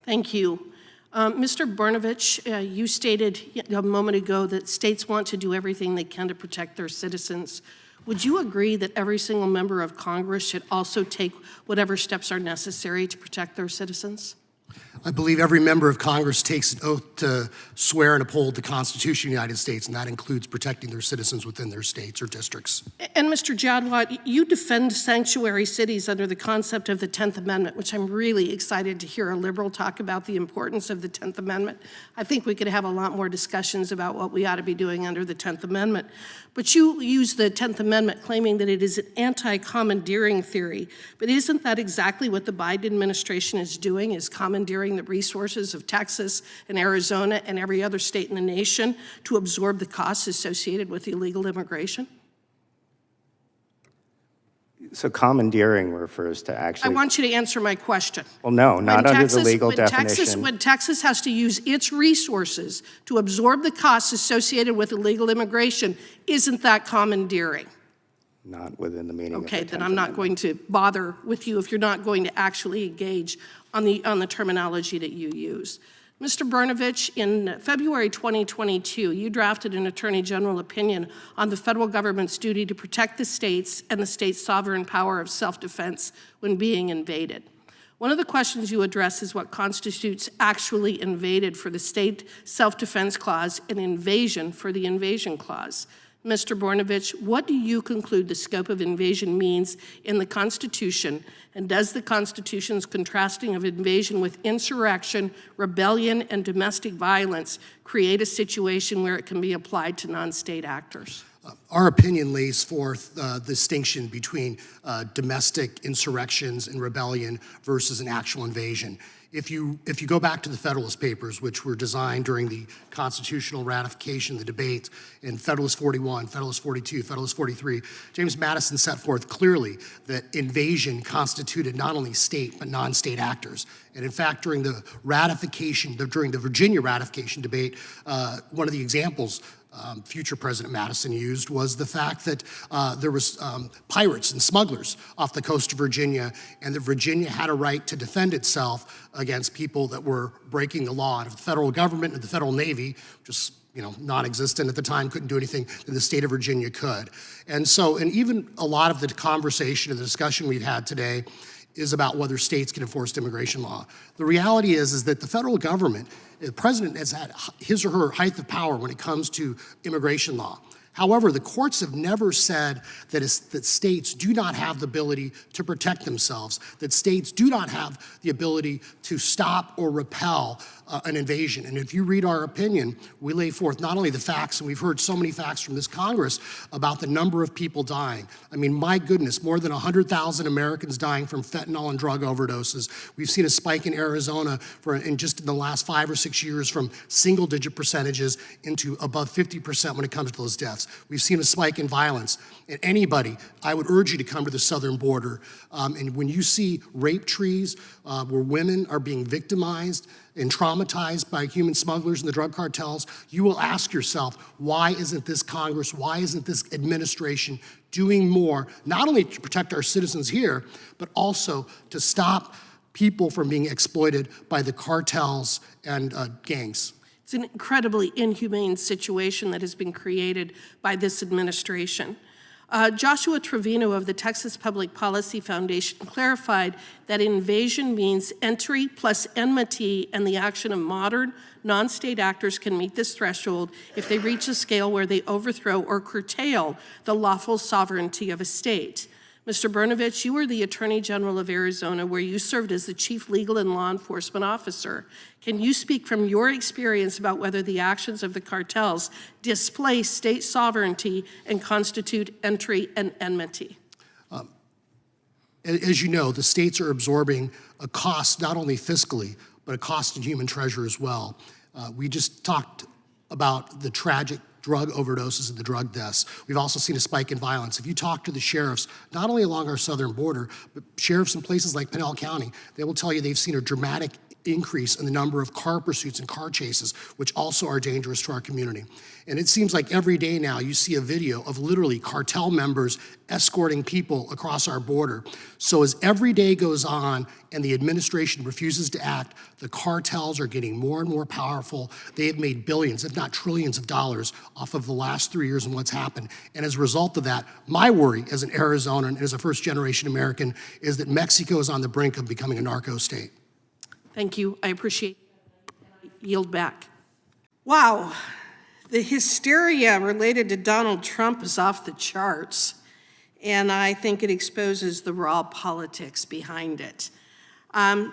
Thank you. Mr. Brnovich, you stated a moment ago that states want to do everything they can to protect their citizens. Would you agree that every single member of Congress should also take whatever steps are necessary to protect their citizens? I believe every member of Congress takes an oath to swear and uphold the Constitution of the United States, and that includes protecting their citizens within their states or districts. And Mr. Jadwat, you defend sanctuary cities under the concept of the 10th Amendment, which I'm really excited to hear a liberal talk about the importance of the 10th Amendment. I think we could have a lot more discussions about what we ought to be doing under the 10th Amendment. But you use the 10th Amendment claiming that it is an anti-commandeering theory. But isn't that exactly what the Biden administration is doing, is commandeering the resources of Texas and Arizona and every other state in the nation to absorb the costs associated with illegal immigration? So commandeering refers to actually— I want you to answer my question. Well, no, not under the legal definition. When Texas has to use its resources to absorb the costs associated with illegal immigration, isn't that commandeering? Not within the meaning of the 10th Okay, then I'm not going to bother with you if you're not going to actually engage on the terminology that you use. Mr. Brnovich, in February 2022, you drafted an Attorney General opinion on the federal government's duty to protect the states and the state's sovereign power of self-defense when being invaded. One of the questions you address is what constitutes actually invaded for the state self-defense clause and invasion for the invasion clause. Mr. Brnovich, what do you conclude the scope of invasion means in the Constitution, and does the Constitution's contrasting of invasion with insurrection, rebellion, and domestic violence create a situation where it can be applied to non-state actors? Our opinion lays forth the distinction between domestic insurrections and rebellion versus an actual invasion. If you go back to the Federalist Papers, which were designed during the constitutional ratification, the debate in Federalist 41, Federalist 42, Federalist 43, James Madison set forth clearly that invasion constituted not only state but non-state actors. And in fact, during the Virginia ratification debate, one of the examples future President Madison used was the fact that there was pirates and smugglers off the coast of Virginia, and that Virginia had a right to defend itself against people that were breaking the law. And if the federal government and the federal Navy, just non-existent at the time, couldn't do anything, then the state of Virginia could. And even a lot of the conversation and the discussion we've had today is about whether states can enforce immigration law. The reality is that the federal government, the president has had his or her height of power when it comes to immigration law. However, the courts have never said that states do not have the ability to protect themselves, that states do not have the ability to stop or repel an invasion. And if you read our opinion, we lay forth not only the facts, and we've heard so many facts from this Congress about the number of people dying. I mean, my goodness, more than 100,000 Americans dying from fentanyl and drug overdoses. We've seen a spike in Arizona in the last 5 or 6 years from single-digit percentages into above 50% when it comes to those deaths. We've seen a spike in violence. And anybody, I would urge you to come to the southern border. And when you see rape trees where women are being victimized and traumatized by human smugglers and the drug cartels, you will ask yourself, why isn't this Congress, why isn't this administration doing more, not only to protect our citizens here, but also to stop people from being exploited by the cartels and gangs? It's an incredibly inhumane situation that has been created by this administration. Joshua Trevino of the Texas Public Policy Foundation clarified that invasion means entry plus enmity, and the action of modern non-state actors can meet this threshold if they reach a scale where they overthrow or curtail the lawful sovereignty of a state. Mr. Brnovich, you were the Attorney General of Arizona, where you served as the Chief Legal and Law Enforcement Officer. Can you speak from your experience about whether the actions of the cartels displace state sovereignty and constitute entry and enmity? As you know, the states are absorbing a cost, not only fiscally, but a cost in human treasure as well. We just talked about the tragic drug overdoses and the drug deaths. We've also seen a spike in violence. If you talk to the sheriffs, not only along our southern border, but sheriffs in places like Pinal County, they will tell you they've seen a dramatic increase in the number of car pursuits and car chases, which also are dangerous to our community. And it seems like every day now you see a video of literally cartel members escorting people across our border. So as every day goes on and the administration refuses to act, the cartels are getting more and more powerful. They have made billions, if not trillions of dollars off of the last 3 years and what's happened. And as a result of that, my worry as an Arizonan and as a first-generation American is that Mexico is on the brink of becoming a narco state. Thank you. I appreciate it. Yield back. Wow. The hysteria related to Donald Trump is off the charts, and I think it exposes the raw politics behind it. I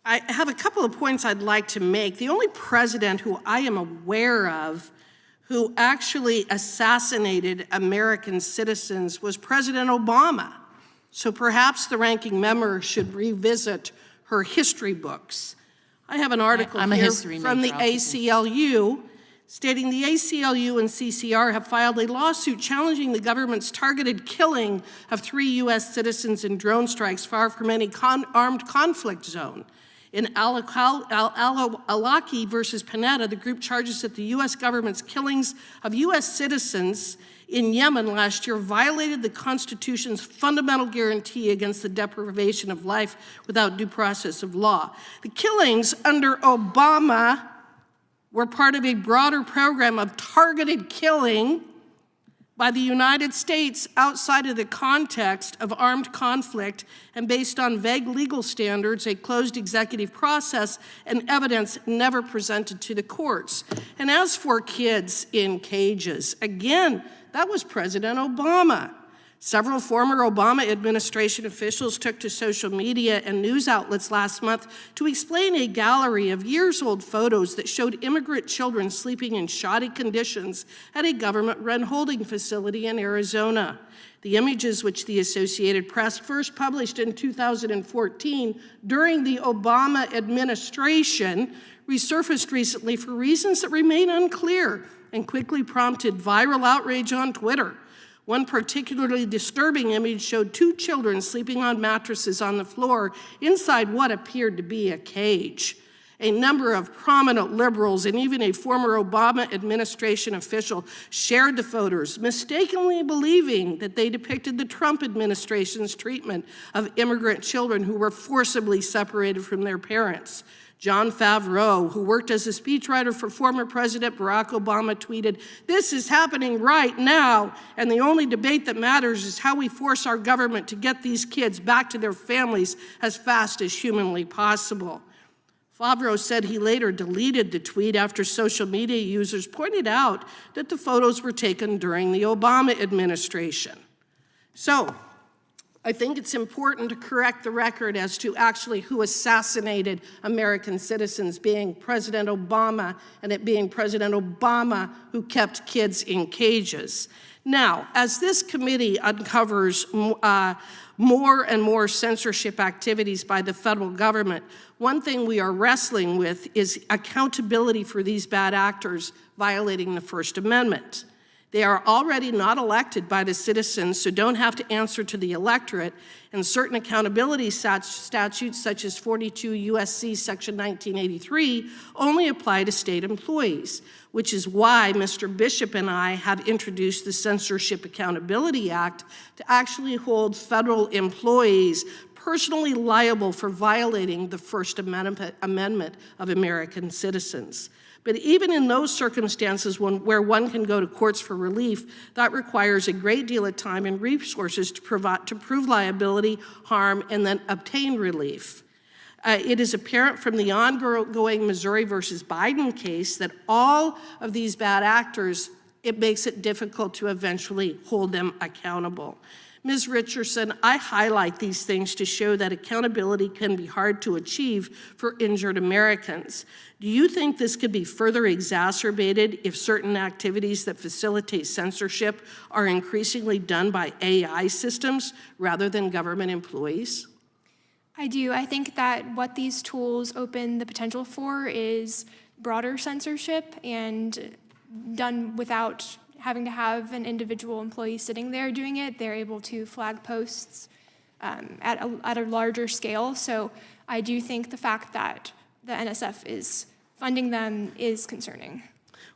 have a couple of points I'd like to make. The only president who I am aware of who actually assassinated American citizens was President Obama. So perhaps the ranking member should revisit her history books. I have an article here from the ACLU stating the ACLU and CCR have filed a lawsuit challenging the government's targeted killing of 3 U.S. citizens in drone strikes far from any armed conflict zone. In Alaki versus Panetta, the group charges that the U.S. government's killings of U.S. citizens in Yemen last year violated the Constitution's fundamental guarantee against the deprivation of life without due process of law. The killings under Obama were part of a broader program of targeted killing by the United States outside of the context of armed conflict and based on vague legal standards, a closed executive process, and evidence never presented to the courts. And as for kids in cages, again, that was President Obama. Several former Obama administration officials took to social media and news outlets last month to explain a gallery of years-old photos that showed immigrant children sleeping in shoddy conditions at a government-run holding facility in Arizona. The images, which the Associated Press first published in 2014 during the Obama administration, resurfaced recently for reasons that remain unclear and quickly prompted viral outrage on Twitter. One particularly disturbing image showed 2 children sleeping on mattresses on the floor inside what appeared to be a cage. A number of prominent liberals and even a former Obama administration official shared the photos, mistakenly believing that they depicted the Trump administration's treatment of immigrant children who were forcibly separated from their parents. John Favreau, who worked as a speechwriter for former President Barack Obama, tweeted, "This is happening right now, and the only debate that matters is how we force our government to get these kids back to their families as fast as humanly possible." Favreau said he later deleted the tweet after social media users pointed out that the photos were taken during the Obama administration. So, I think it's important to correct the record as to actually who assassinated American citizens, being President Obama, and it being President Obama who kept kids in cages. Now, as this committee uncovers more and more censorship activities by the federal government, one thing we are wrestling with is accountability for these bad actors violating the First Amendment. They are already not elected by the citizens, so don't have to answer to the electorate, and certain accountability statutes, such as 42 U.S.C. Section 1983, only apply to state employees, which is why Mr. Bishop and I have introduced the Censorship Accountability Act to actually hold federal employees personally liable for violating the First Amendment of American citizens. But even in those circumstances where one can go to courts for relief, that requires a great deal of time and resources to prove liability, harm, and then obtain relief. It is apparent from the ongoing Missouri versus Biden case that all of these bad actors, it makes it difficult to eventually hold them accountable. Ms. Richardson, I highlight these things to show that accountability can be hard to achieve for injured Americans. Do you think this could be further exacerbated if certain activities that facilitate censorship are increasingly done by AI systems rather than government employees? I do. I think that what these tools open the potential for is broader censorship and done without having to have an individual employee sitting there doing it. They're able to flag posts at a larger scale. So I do think the fact that the NSF is funding them is concerning.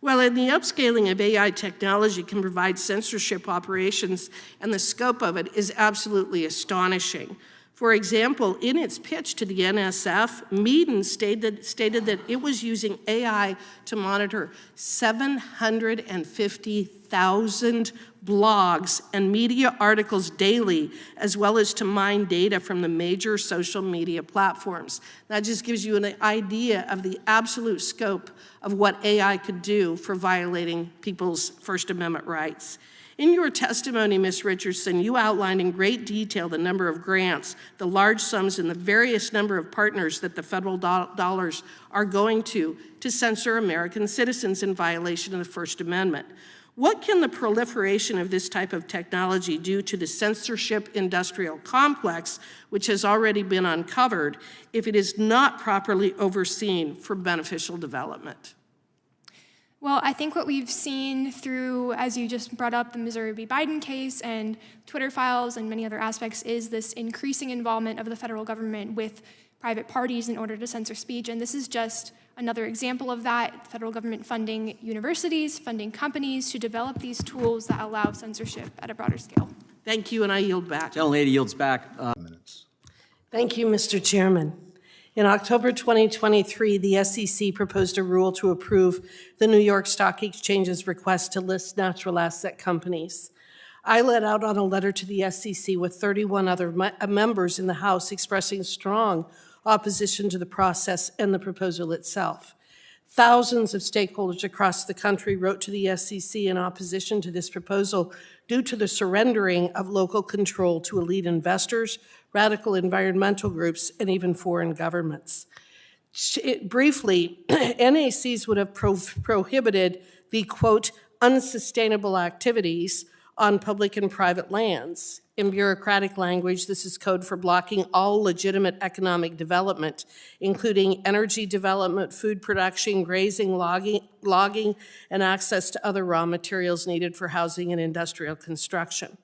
Well, and the upscaling of AI technology can provide censorship operations, and the scope of it is absolutely astonishing. For example, in its pitch to the NSF, Meaden stated that it was using AI to monitor 750,000 blogs and media articles daily, as well as to mine data from the major social media platforms. That just gives you an idea of the absolute scope of what AI could do for violating people's First Amendment rights. In your testimony, Ms. Richardson, you outlined in great detail the number of grants, the large sums, and the various number of partners that the federal dollars are going to censor American citizens in violation of the First Amendment. What can the proliferation of this type of technology do to the censorship industrial complex, which has already been uncovered, if it is not properly overseen for beneficial development? Well, I think what we've seen through, as you just brought up, the Missouri v. Biden case and Twitter files and many other aspects is this increasing involvement of the federal government with private parties in order to censor speech. And this is just another example of that, the federal government funding universities, funding companies to develop these tools that allow censorship at a broader scale. Thank you, and I yield back. Gentlelady yields back. Thank you, Mr. Chairman. In October 2023, the SEC proposed a rule to approve the New York Stock Exchange's request to list natural asset companies. I led out on a letter to the SEC with 31 other members in the House expressing strong opposition to the process and the proposal itself. Thousands of stakeholders across the country wrote to the SEC in opposition to this proposal due to the surrendering of local control to elite investors, radical environmental groups, and even foreign governments. Briefly, NACs would have prohibited the, quote, unsustainable activities on public and private lands. In bureaucratic language, this is code for blocking all legitimate economic development, including energy development, food production, grazing, logging, and access to other raw materials needed for housing and industrial construction.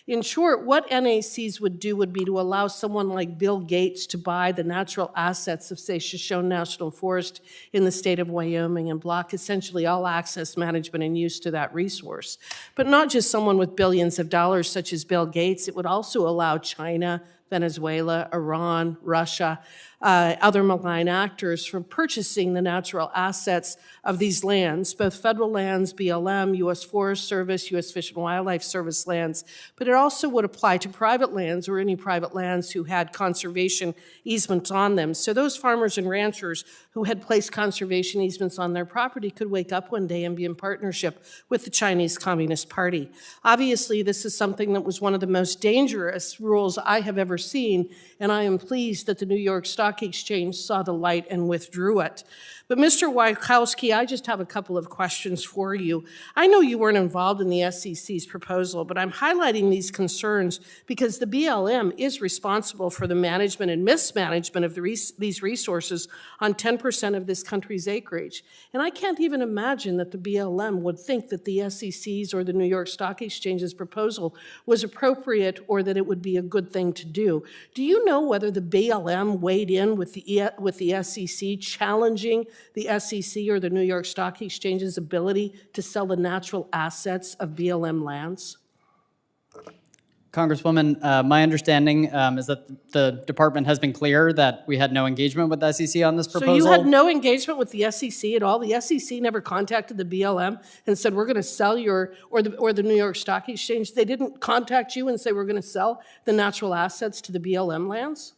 In short, what NACs would do would be to allow someone like Bill Gates to buy the natural assets of, say, Shoshone National Forest in the state of Wyoming and block essentially all access, management, and use to that resource. But not just someone with billions of dollars such as Bill Gates. It would also allow China, Venezuela, Iran, Russia, other malign actors from purchasing the natural assets of these lands, both federal lands, BLM, U.S. Forest Service, U.S. Fish and Wildlife Service lands, but it also would apply to private lands or any private lands who had conservation easements on them. So those farmers and ranchers who had placed conservation easements on their property could wake up one day and be in partnership with the Chinese Communist Party. Obviously, this is something that was one of the most dangerous rules I have ever seen, and I am pleased that the New York Stock Exchange saw the light and withdrew it. But Mr. Wachowski, I just have a couple of questions for you. I know you weren't involved in the SEC's proposal, but I'm highlighting these concerns because the BLM is responsible for the management and mismanagement of these resources on 10% of this country's acreage. And I can't even imagine that the BLM would think that the SEC's or the New York Stock Exchange's proposal was appropriate or that it would be a good thing to do. Do you know whether the BLM weighed in with the SEC challenging the SEC or the New York Stock Exchange's ability to sell the natural assets of BLM lands? Congresswoman, my understanding is that the department has been clear that we had no engagement with the SEC on this proposal. So you had no engagement with the SEC at all? The SEC never contacted the BLM and said, we're going to sell your, or the New York Stock Exchange? They didn't contact you and say, we're going to sell the natural assets to the BLM lands?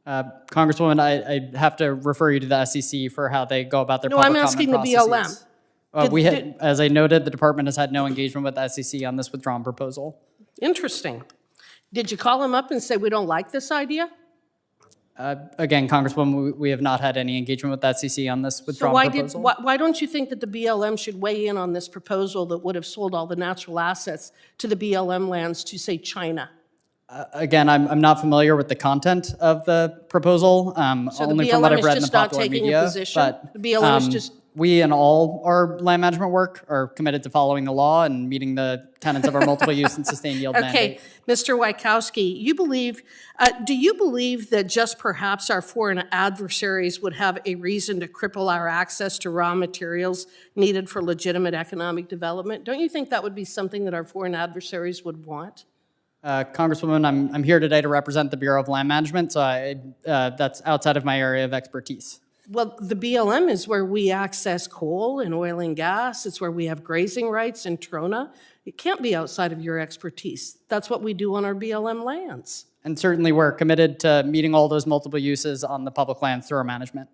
Congresswoman, I have to refer you to the SEC for how they go about their public comment processes. No, I'm asking the BLM. As I noted, the department has had no engagement with the SEC on this withdrawn proposal. Interesting. Did you call them up and say, we don't like this idea? Again, Congresswoman, we have not had any engagement with the SEC on this withdrawn proposal. Why don't you think that the BLM should weigh in on this proposal that would have sold all the natural assets to the BLM lands to, say, China? Again, I'm not familiar with the content of the proposal, So only the from what BLM I've read in is the just not popular taking media. a position? But, The BLM is just We in all our land management work are committed to following the law and meeting the tenets of our multiple use and sustained yield mandate. Okay, Mr. Wykowski, do you believe that just perhaps our foreign adversaries would have a reason to cripple our access to raw materials needed for legitimate economic development? Don't you think that would be something that our foreign adversaries would want? Congresswoman, I'm here today to represent the Bureau of Land Management, so that's outside of my area of expertise. Well, the BLM is where we access coal and oil and gas. It's where we have grazing rights in Trona. It can't be outside of your expertise. That's what we do on our BLM lands. And certainly we're committed to meeting all those multiple uses on the public lands through our management.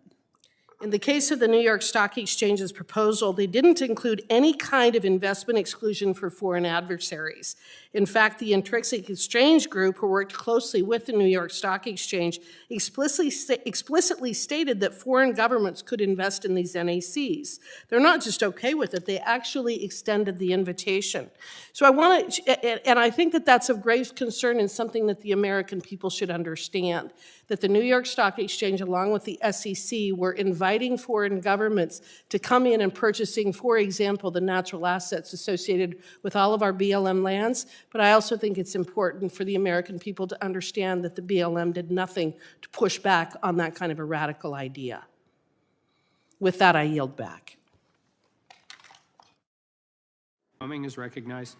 In the case of the New York Stock Exchange's proposal, they didn't include any kind of investment exclusion for foreign adversaries. In fact, the Intrinsic Exchange Group, who worked closely with the New York Stock Exchange, explicitly stated that foreign governments could invest in these NACs. They're not just okay with it, they actually extended the invitation. So I think that that's of grave concern and something that the American people should understand, that the New York Stock Exchange, along with the SEC, were inviting foreign governments to come in and purchasing, for example, the natural assets associated with all of our BLM lands. But I also think it's important for the American people to understand that the BLM did nothing to push back on that kind of a radical idea. With that, I yield back. Cumming is recognized.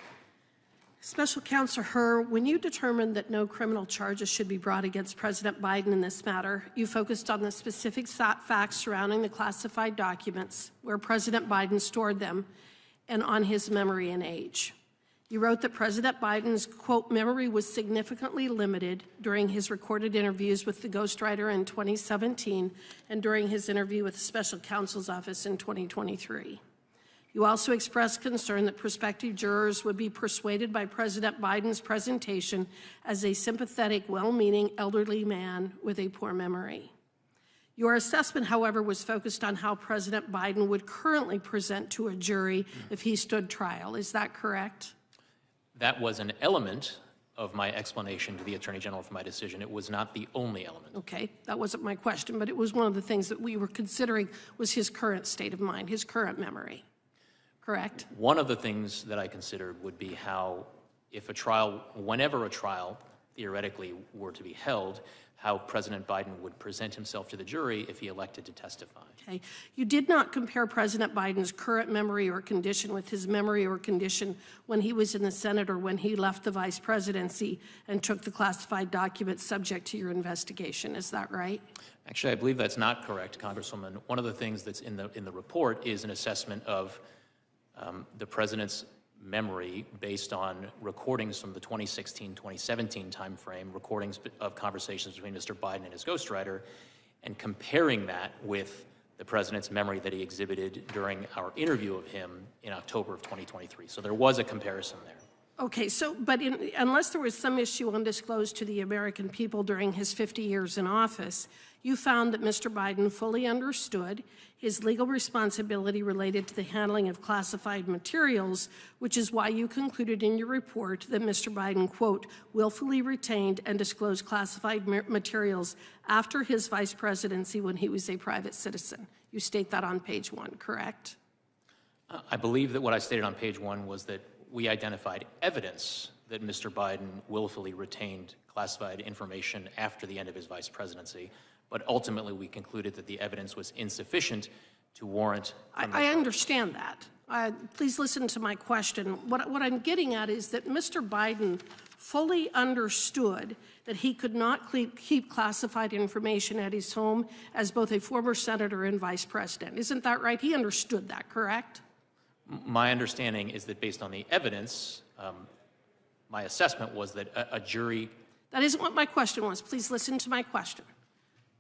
Special Counsel Herr, when you determined that no criminal charges should be brought against President Biden in this matter, you focused on the specific facts surrounding the classified documents, where President Biden stored them, and on his memory and age. You wrote that President Biden's, quote, memory was significantly limited during his recorded interviews with the ghostwriter in 2017 and during his interview with the Special Counsel's Office in 2023. You also expressed concern that prospective jurors would be persuaded by President Biden's presentation as a sympathetic, well-meaning elderly man with a poor memory. Your assessment, however, was focused on how President Biden would currently present to a jury if he stood trial. Is that correct? That was an element of my explanation to the Attorney General for my decision. It was not the only element. Okay, that wasn't my question, but it was one of the things that we were considering was his current state of mind, his current memory. Correct? One of the things that I considered would be how, if a trial, whenever a trial theoretically were to be held, how President Biden would present himself to the jury if he elected to testify. Okay. You did not compare President Biden's current memory or condition with his memory or condition when he was in the Senate or when he left the vice presidency and took the classified documents subject to your investigation. Is that right? Actually, I believe that's not correct, Congresswoman. One of the things that's in the report is an assessment of the president's memory based on recordings from the 2016-2017 timeframe, recordings of conversations between Mr. Biden and his ghostwriter, and comparing that with the president's memory that he exhibited during our interview of him in October of 2023. So there was a comparison there. Okay, so, but unless there was some issue undisclosed to the American people during his 50 years in office, you found that Mr. Biden fully understood his legal responsibility related to the handling of classified materials, which is why you concluded in your report that Mr. Biden, quote, willfully retained and disclosed classified materials after his vice presidency when he was a private citizen. You state that on page 1, correct? I believe that what I stated on page 1 was that we identified evidence that Mr. Biden willfully retained classified information after the end of his vice presidency, but ultimately we concluded that the evidence was insufficient to warrant. I understand that. Please listen to my question. What I'm getting at is that Mr. Biden fully understood that he could not keep classified information at his home as both a former senator and vice president. Isn't that right? He understood that, correct? My understanding is that based on the evidence, my assessment was that a jury. That isn't what my question was. Please listen to my question.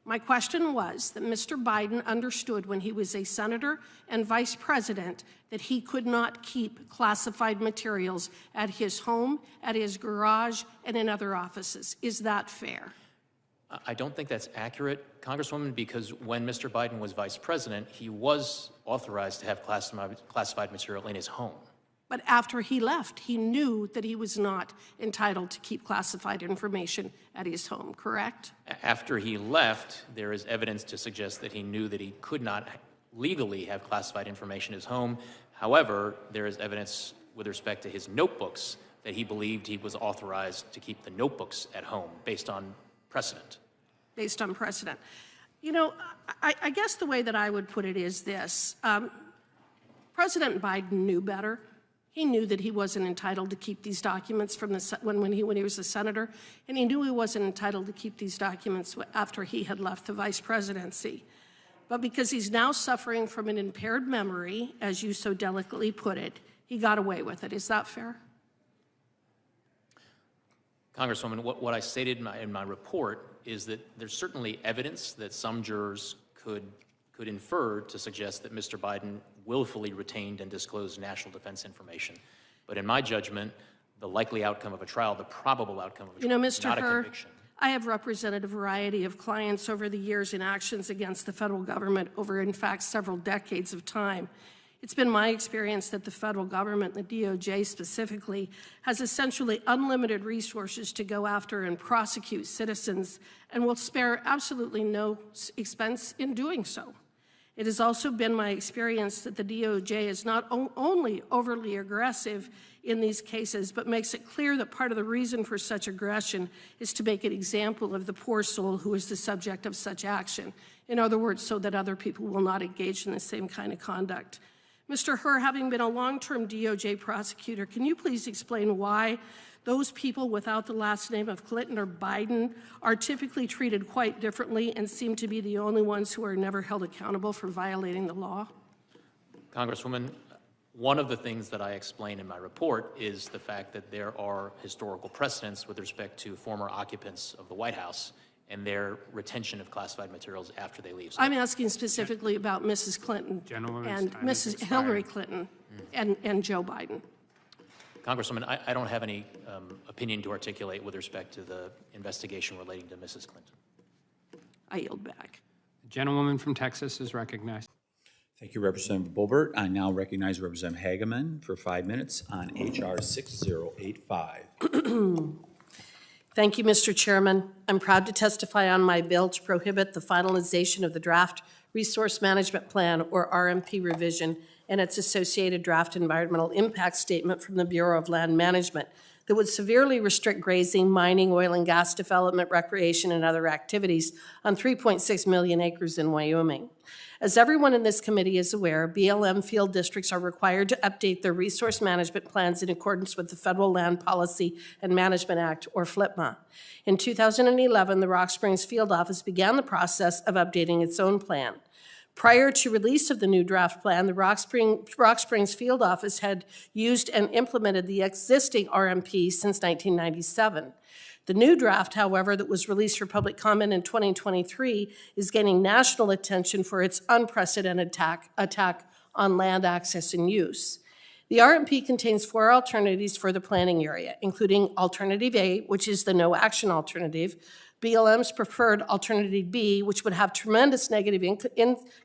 My question was that Mr. Biden understood when he was a senator and vice president that he could not keep classified materials at his home, at his garage, and in other offices. Is that fair? I don't think that's accurate, Congresswoman, because when Mr. Biden was vice president, he was authorized to have classified material in his home. But after he left, he knew that he was not entitled to keep classified information at his home, correct? After he left, there is evidence to suggest that he knew that he could not legally have classified information in his home. However, there is evidence with respect to his notebooks that he believed he was authorized to keep the notebooks at home based on precedent. Based on precedent. You know, I guess the way that I would put it is this. President Biden knew better. He knew that he wasn't entitled to keep these documents from when he was a senator, and he knew he wasn't entitled to keep these documents after he had left the vice presidency. But because he's now suffering from an impaired memory, as you so delicately put it, he got away with it. Is that fair? Congresswoman, what I stated in my report is that there's certainly evidence that some jurors could infer to suggest that Mr. Biden willfully retained and disclosed national defense information. But in my judgment, the likely outcome of a trial, the probable outcome of a trial, is not a conviction. I have represented a variety of clients over the years in actions against the federal government over, in fact, several decades of time. It's been my experience that the federal government, the DOJ specifically, has essentially unlimited resources to go after and prosecute citizens and will spare absolutely no expense in doing so. It has also been my experience that the DOJ is not only overly aggressive in these cases, but makes it clear that part of the reason for such aggression is to make an example of the poor soul who is the subject of such action. In other words, so that other people will not engage in the same kind of conduct. Mr. Herr, having been a long-term DOJ prosecutor, can you please explain why those people without the last name of Clinton or Biden are typically treated quite differently and seem to be the only ones who are never held accountable for violating the law? Congresswoman, one of the things that I explain in my report is the fact that there are historical precedents with respect to former occupants of the White House and their retention of classified materials after they leave. So I'm asking specifically about Mrs. Clinton and Mrs. Hillary Clinton and Joe Biden. Congresswoman, I don't have any opinion to articulate with respect to the investigation relating to Mrs. Clinton. I yield back. The gentlewoman from Texas is recognized. Thank you, Representative Bulbert. I now recognize Representative Hageman for 5 minutes on H.R. 6085. Thank you, Mr. Chairman. I'm proud to testify on my bill to prohibit the finalization of the Draft Resource Management Plan, or RMP revision, and its associated draft environmental impact statement from the Bureau of Land Management that would severely restrict grazing, mining, oil and gas development, recreation, and other activities on 3.6 million acres in Wyoming. As everyone in this committee is aware, BLM field districts are required to update their resource management plans in accordance with the Federal Land Policy and Management Act, or FLPMA. In 2011, the Rock Springs Field Office began the process of updating its own plan. Prior to release of the new draft plan, the Rock Springs Field Office had used and implemented the existing RMP since 1997. The new draft, however, that was released for public comment in 2023 is gaining national attention for its unprecedented attack on land access and use. The RMP contains 4 alternatives for the planning area, including Alternative A, which is the no action alternative, BLM's preferred Alternative B, which would have tremendous negative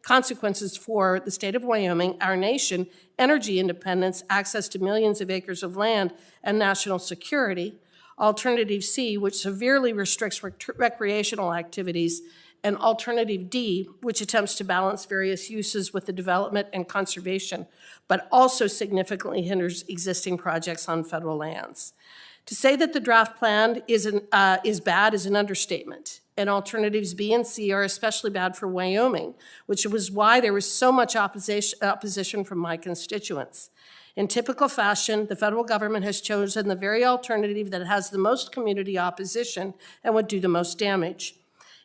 consequences for the state of Wyoming, our nation, energy independence, access to millions of acres of land, and national security, Alternative C, which severely restricts recreational activities, and Alternative D, which attempts to balance various uses with the development and conservation, but also significantly hinders existing projects on federal lands. To say that the draft plan is bad is an understatement, and Alternatives B and C are especially bad for Wyoming, which was why there was so much opposition from my constituents. In typical fashion, the federal government has chosen the very alternative that has the most community opposition and would do the most damage.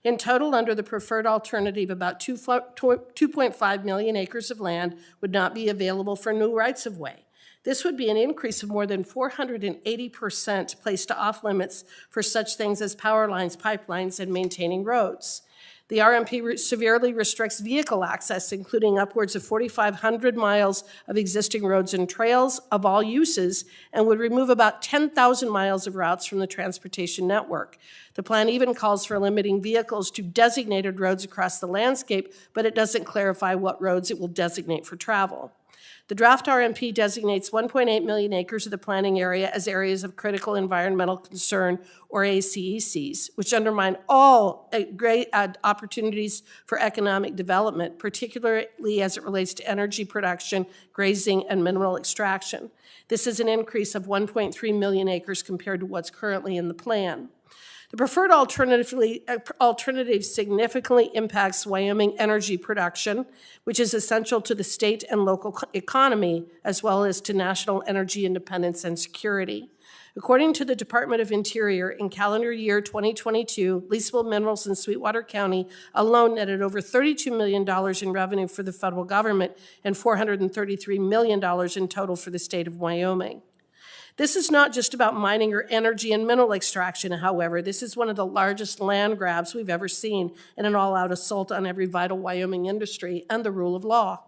In total, under the preferred alternative, about 2.5 million acres of land would not be available for new rights-of-way. This would be an increase of more than 480% placed off limits for such things as power lines, pipelines, and maintaining roads. The RMP severely restricts vehicle access, including upwards of 4,500 miles of existing roads and trails of all uses, and would remove about 10,000 miles of routes from the transportation network. The plan even calls for limiting vehicles to designated roads across the landscape, but it doesn't clarify what roads it will designate for travel. The draft RMP designates 1.8 million acres of the planning area as areas of critical environmental concern, or ACECs, which undermine all great opportunities for economic development, particularly as it relates to energy production, grazing, and mineral extraction. This is an increase of 1.3 million acres compared to what's currently in the plan. The preferred alternative significantly impacts Wyoming energy production, which is essential to the state and local economy, as well as to national energy independence and security. According to the Department of Interior, in calendar year 2022, leasable minerals in Sweetwater County alone netted over $32 million in revenue for the federal government and $433 million in total for the state of Wyoming. This is not just about mining or energy and mineral extraction, however. This is one of the largest land grabs we've ever seen and an all-out assault on every vital Wyoming industry and the rule of law.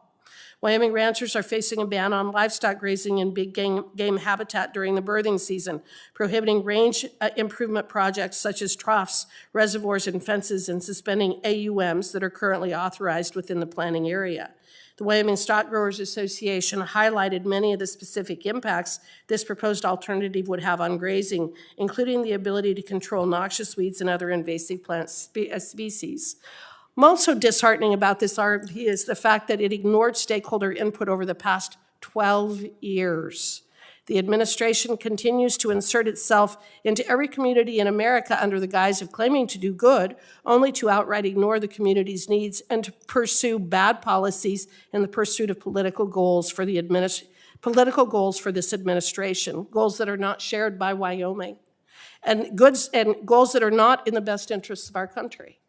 Wyoming ranchers are facing a ban on livestock grazing in big game habitat during the birthing season, prohibiting range improvement projects such as troughs, reservoirs, and fences, and suspending AUMs that are currently authorized within the planning area. The Wyoming Stock Growers Association highlighted many of the specific impacts this proposed alternative would have on grazing, including the ability to control noxious weeds and other invasive plant species. Also disheartening about this RFP is the fact that it ignored stakeholder input over the past 12 years. The administration continues to insert itself into every community in America under the guise of claiming to do good, only to outright ignore the community's needs and to pursue bad policies in the pursuit of political goals for this administration, goals that are not shared by Wyoming, and goals that are not in the best interests of our country.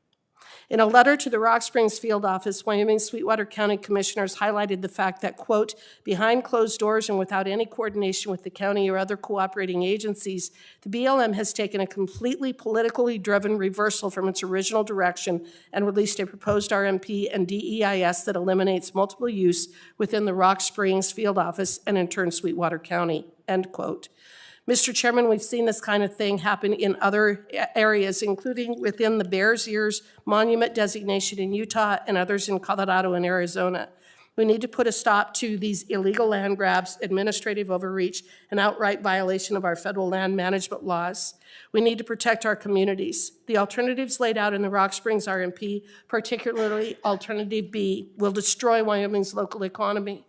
In a letter to the Rock Springs field office, Wyoming Sweetwater County commissioners highlighted the fact that, quote, behind closed doors and without any coordination with the county or other cooperating agencies, the BLM has taken a completely politically driven reversal from its original direction and released a proposed RMP and DEIS that eliminates multiple use within the Rock Springs field office and in turn Sweetwater County, end quote. Mr. Chairman, we've seen this kind of thing happen in other areas, including within the Bears Ears Monument designation in Utah and others in Colorado and Arizona. We need to put a stop to these illegal land grabs, administrative overreach, and outright violation of our federal land management laws. We need to protect our communities. The alternatives laid out in the Rock Springs RMP, particularly Alternative B, will destroy Wyoming's local economy.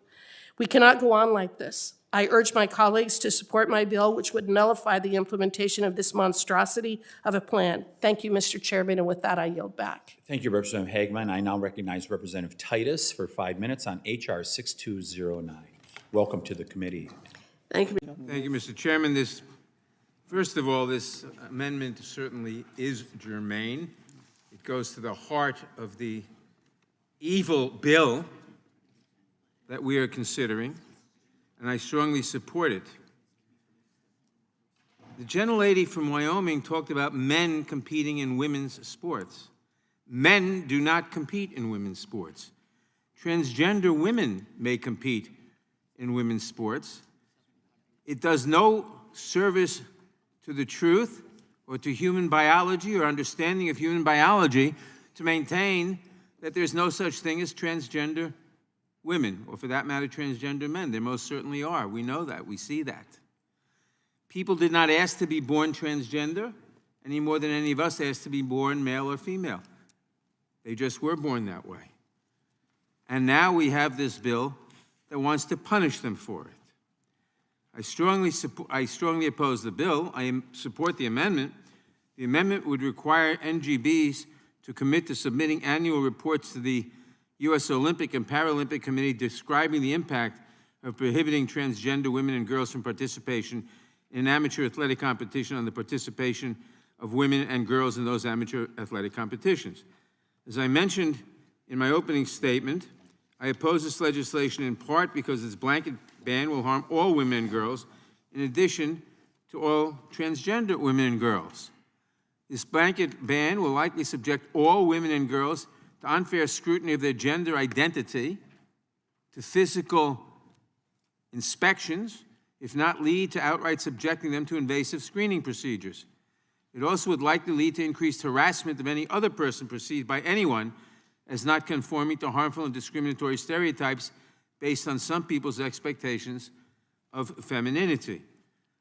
We cannot go on like this. I urge my colleagues to support my bill, which would nullify the implementation of this monstrosity of a plan. Thank you, Mr. Chairman, and with that, I yield back. Thank you, Representative Hageman. I now recognize Representative Titus for 5 minutes on HR 6209. Welcome to the committee. Thank you. Thank you, Mr. Chairman. First of all, this amendment certainly is germane. It goes to the heart of the evil bill that we are considering, and I strongly support it. The gentlelady from Wyoming talked about men competing in women's sports. Men do not compete in women's sports. Transgender women may compete in women's sports. It does no service to the truth or to human biology or understanding of human biology to maintain that there's no such thing as transgender women, or for that matter, transgender men. There most certainly are. We know that. We see that. People did not ask to be born transgender any more than any of us asked to be born male or female. They just were born that way. And now we have this bill that wants to punish them for it. I strongly oppose the bill. I support the amendment. The amendment would require NGBs to commit to submitting annual reports to the U.S. Olympic and Paralympic Committee describing the impact of prohibiting transgender women and girls from participation in amateur athletic competition on the participation of women and girls in those amateur athletic competitions. As I mentioned in my opening statement, I oppose this legislation in part because its blanket ban will harm all women and girls, in addition to all transgender women and girls. This blanket ban will likely subject all women and girls to unfair scrutiny of their gender identity, to physical inspections, if not lead to outright subjecting them to invasive screening procedures. It also would likely lead to increased harassment of any other person perceived by anyone as not conforming to harmful and discriminatory stereotypes based on some people's expectations of femininity.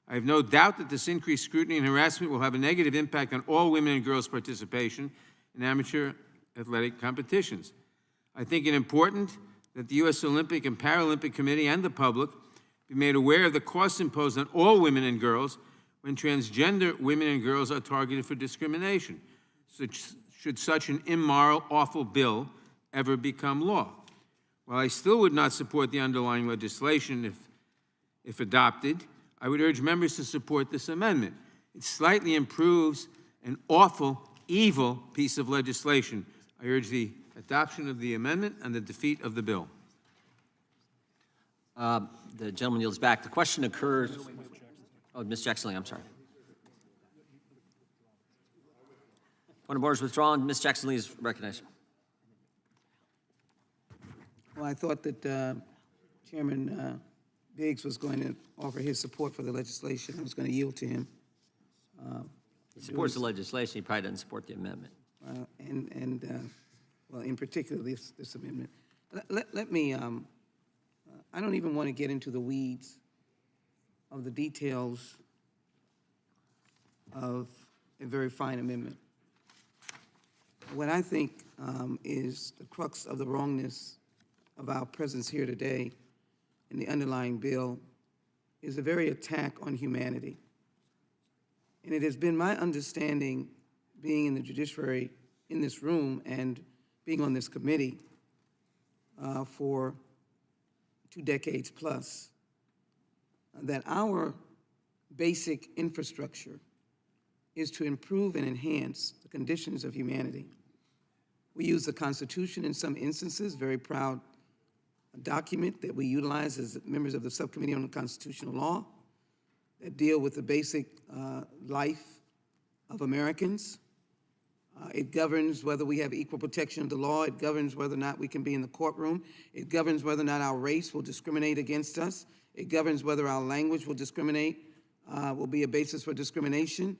I have no doubt that this increased scrutiny and harassment will have a negative impact on all women and girls' participation in amateur athletic competitions. I think it important that the U.S. Olympic and Paralympic Committee and the public be made aware of the costs imposed on all women and girls when transgender women and girls are targeted for discrimination. Should such an immoral, awful bill ever become law? While I still would not support the underlying legislation if adopted, I would urge members to support this amendment. It slightly improves an awful, evil piece of legislation. I urge the adoption of the amendment and the defeat of the bill. The gentleman yields back. The question occurs. Oh, Ms. Jackson, I'm sorry. Point of order is withdrawn. Ms. Jackson Lee is recognized. Well, I thought that Chairman Biggs was going to offer his support for the legislation. I was going to yield to him. He supports the legislation. He probably doesn't support the amendment. Well, in particular, this amendment. Let me, I don't even want to get into the weeds of the details of a very fine amendment. What I think is the crux of the wrongness of our presence here today in the underlying bill is a very attack on humanity. And it has been my understanding, being in the judiciary in this room and being on this committee for 2 decades plus, that our basic infrastructure is to improve and enhance the conditions of humanity. We use the Constitution in some instances, very proud document that we utilize as members of the Subcommittee on Constitutional Law that deal with the basic life of Americans. It governs whether we have equal protection of the law. It governs whether or not we can be in the courtroom. It governs whether or not our race will discriminate against us. It governs whether our language will discriminate, will be a basis for discrimination.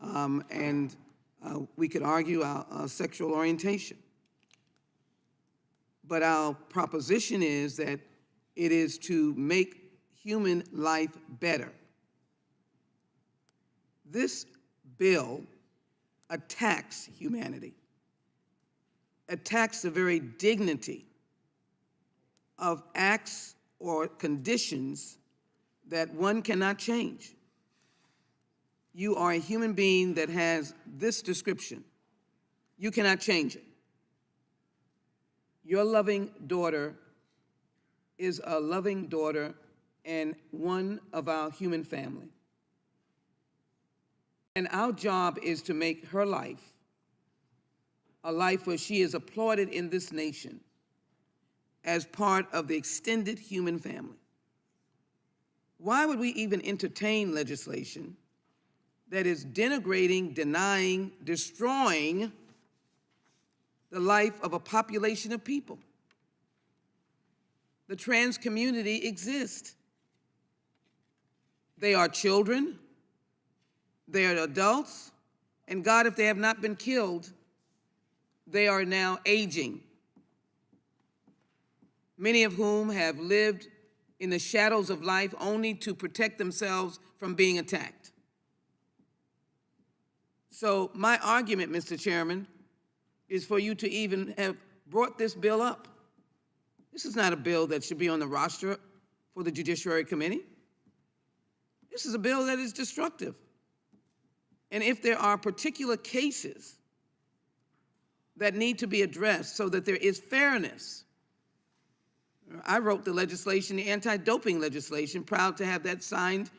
And we could argue our sexual orientation. But our proposition is that it is to make human life better. This bill attacks humanity, attacks the very dignity of acts or conditions that one cannot change. You are a human being that has this description. You cannot change it. Your loving daughter is a loving daughter and one of our human family. And our job is to make her life a life where she is applauded in this nation as part of the extended human family. Why would we even entertain legislation that is denigrating, denying, destroying the life of a population of people? The trans community exists. They are children, they are adults, and God, if they have not been killed, they are now aging. Many of whom have lived in the shadows of life only to protect themselves from being attacked. So my argument, Mr. Chairman, is for you to even have brought this bill up. This is not a bill that should be on the roster for the Judiciary Committee. This is a bill that is destructive. And if there are particular cases that need to be addressed so that there is fairness, I wrote the legislation, the anti-doping legislation, proud to have that signed,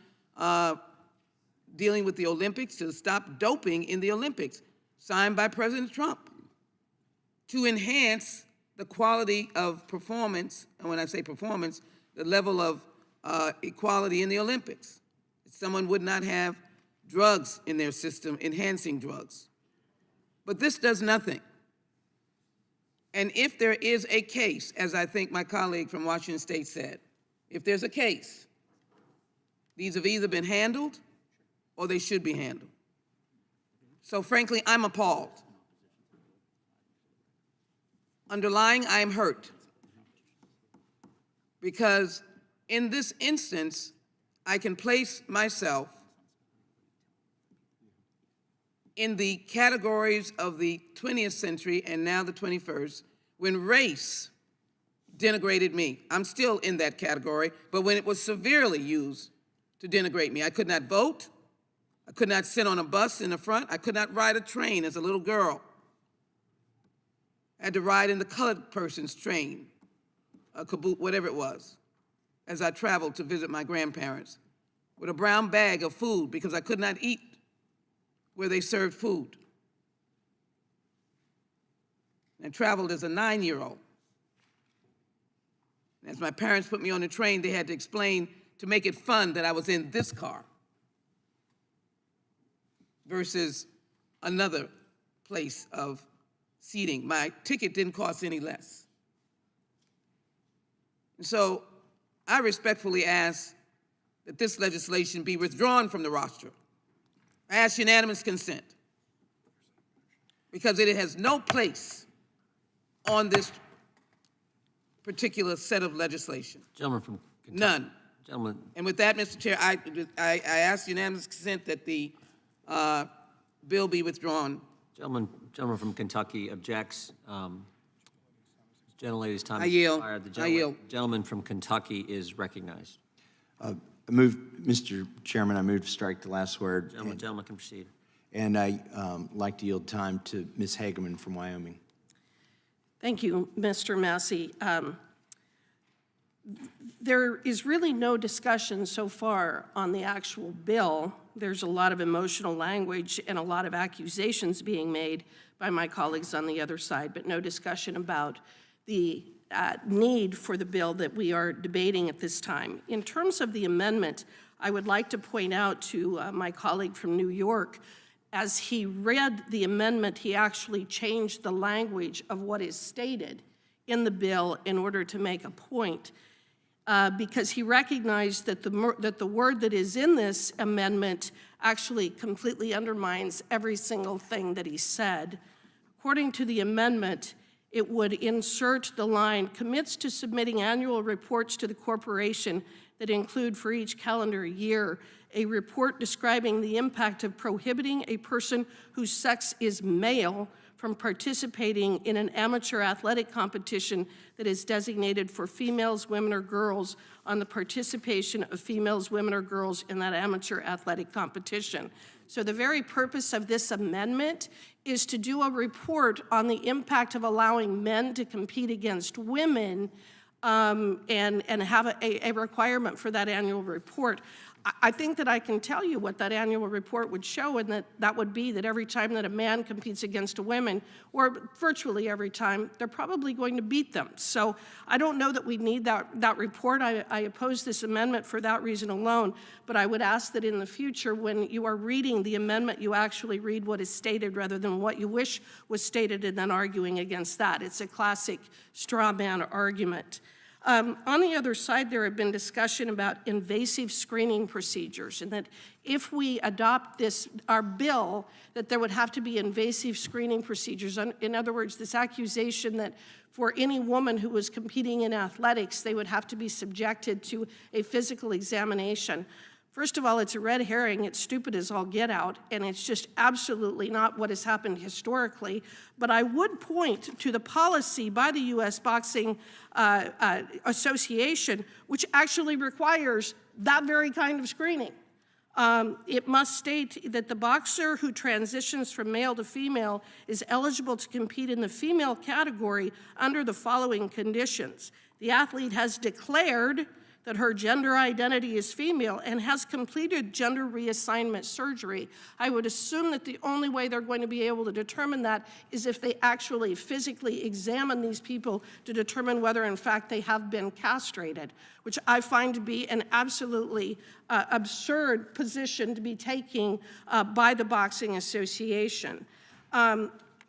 dealing with the Olympics, to stop doping in the Olympics, signed by President Trump, to enhance the quality of performance, and when I say performance, the level of equality in the Olympics. Someone would not have drugs in their system, enhancing drugs. But this does nothing. And if there is a case, as I think my colleague from Washington State said, if there's a case, these have either been handled or they should be handled. So frankly, I'm appalled. Underlying, I am hurt. because in this instance, I can place myself in the categories of the 20th century and now the 21st, when race denigrated me. I'm still in that category, but when it was severely used to denigrate me. I could not vote. I could not sit on a bus in the front. I could not ride a train as a little girl. I had to ride in the colored person's train, a caboose, whatever it was, as I traveled to visit my grandparents, with a brown bag of food because I could not eat where they served food. And traveled as a 9-year-old. As my parents put me on the train, they had to explain to make it fun that I was in this car versus another place of seating. My ticket didn't cost any less. And so I respectfully ask that this legislation be withdrawn from the roster. I ask unanimous consent because it has no place on this particular set of legislation. Gentleman from Kentucky. None. Gentleman, And with that, Mr. Chair, I ask unanimous consent that the bill be withdrawn. gentleman from Kentucky objects. Gentlelady's time I has yield. expired. The I yield. gentleman from Kentucky is recognized. I move, Mr. Chairman, I move to strike the last word. Gentleman can proceed. And I like to yield time to Ms. Hageman from Wyoming. Thank you, Mr. Massey. There is really no discussion so far on the actual bill. There's a lot of emotional language and a lot of accusations being made by my colleagues on the other side, but no discussion about the need for the bill that we are debating at this time. In terms of the amendment, I would like to point out to my colleague from New York, as he read the amendment, he actually changed the language of what is stated in the bill in order to make a point, because he recognized that the word that is in this amendment actually completely undermines every single thing that he said. According to the amendment, it would insert the line, commits to submitting annual reports to the corporation that include for each calendar year a report describing the impact of prohibiting a person whose sex is male from participating in an amateur athletic competition that is designated for females, women, or girls on the participation of females, women, or girls in that amateur athletic competition. So the very purpose of this amendment is to do a report on the impact of allowing men to compete against women and have a requirement for that annual report. I think that I can tell you what that annual report would show, and that would be that every time that a man competes against a woman, or virtually every time, they're probably going to beat them. So I don't know that we need that report. I oppose this amendment for that reason alone, but I would ask that in the future, when you are reading the amendment, you actually read what is stated rather than what you wish was stated and then arguing against that. It's a classic straw man argument. On the other side, there have been discussion about invasive screening procedures, and that if we adopt our bill, that there would have to be invasive screening procedures. In other words, this accusation that for any woman who was competing in athletics, they would have to be subjected to a physical examination. First of all, it's a red herring. It's stupid as all get out, and it's just absolutely not what has happened historically. But I would point to the policy by the U.S. Boxing Association, which actually requires that very kind of screening. It must state that the boxer who transitions from male to female is eligible to compete in the female category under the following conditions. The athlete has declared that her gender identity is female and has completed gender reassignment surgery. I would assume that the only way they're going to be able to determine that is if they actually physically examine these people to determine whether in fact they have been castrated, which I find to be an absolutely absurd position to be taking by the Boxing Association.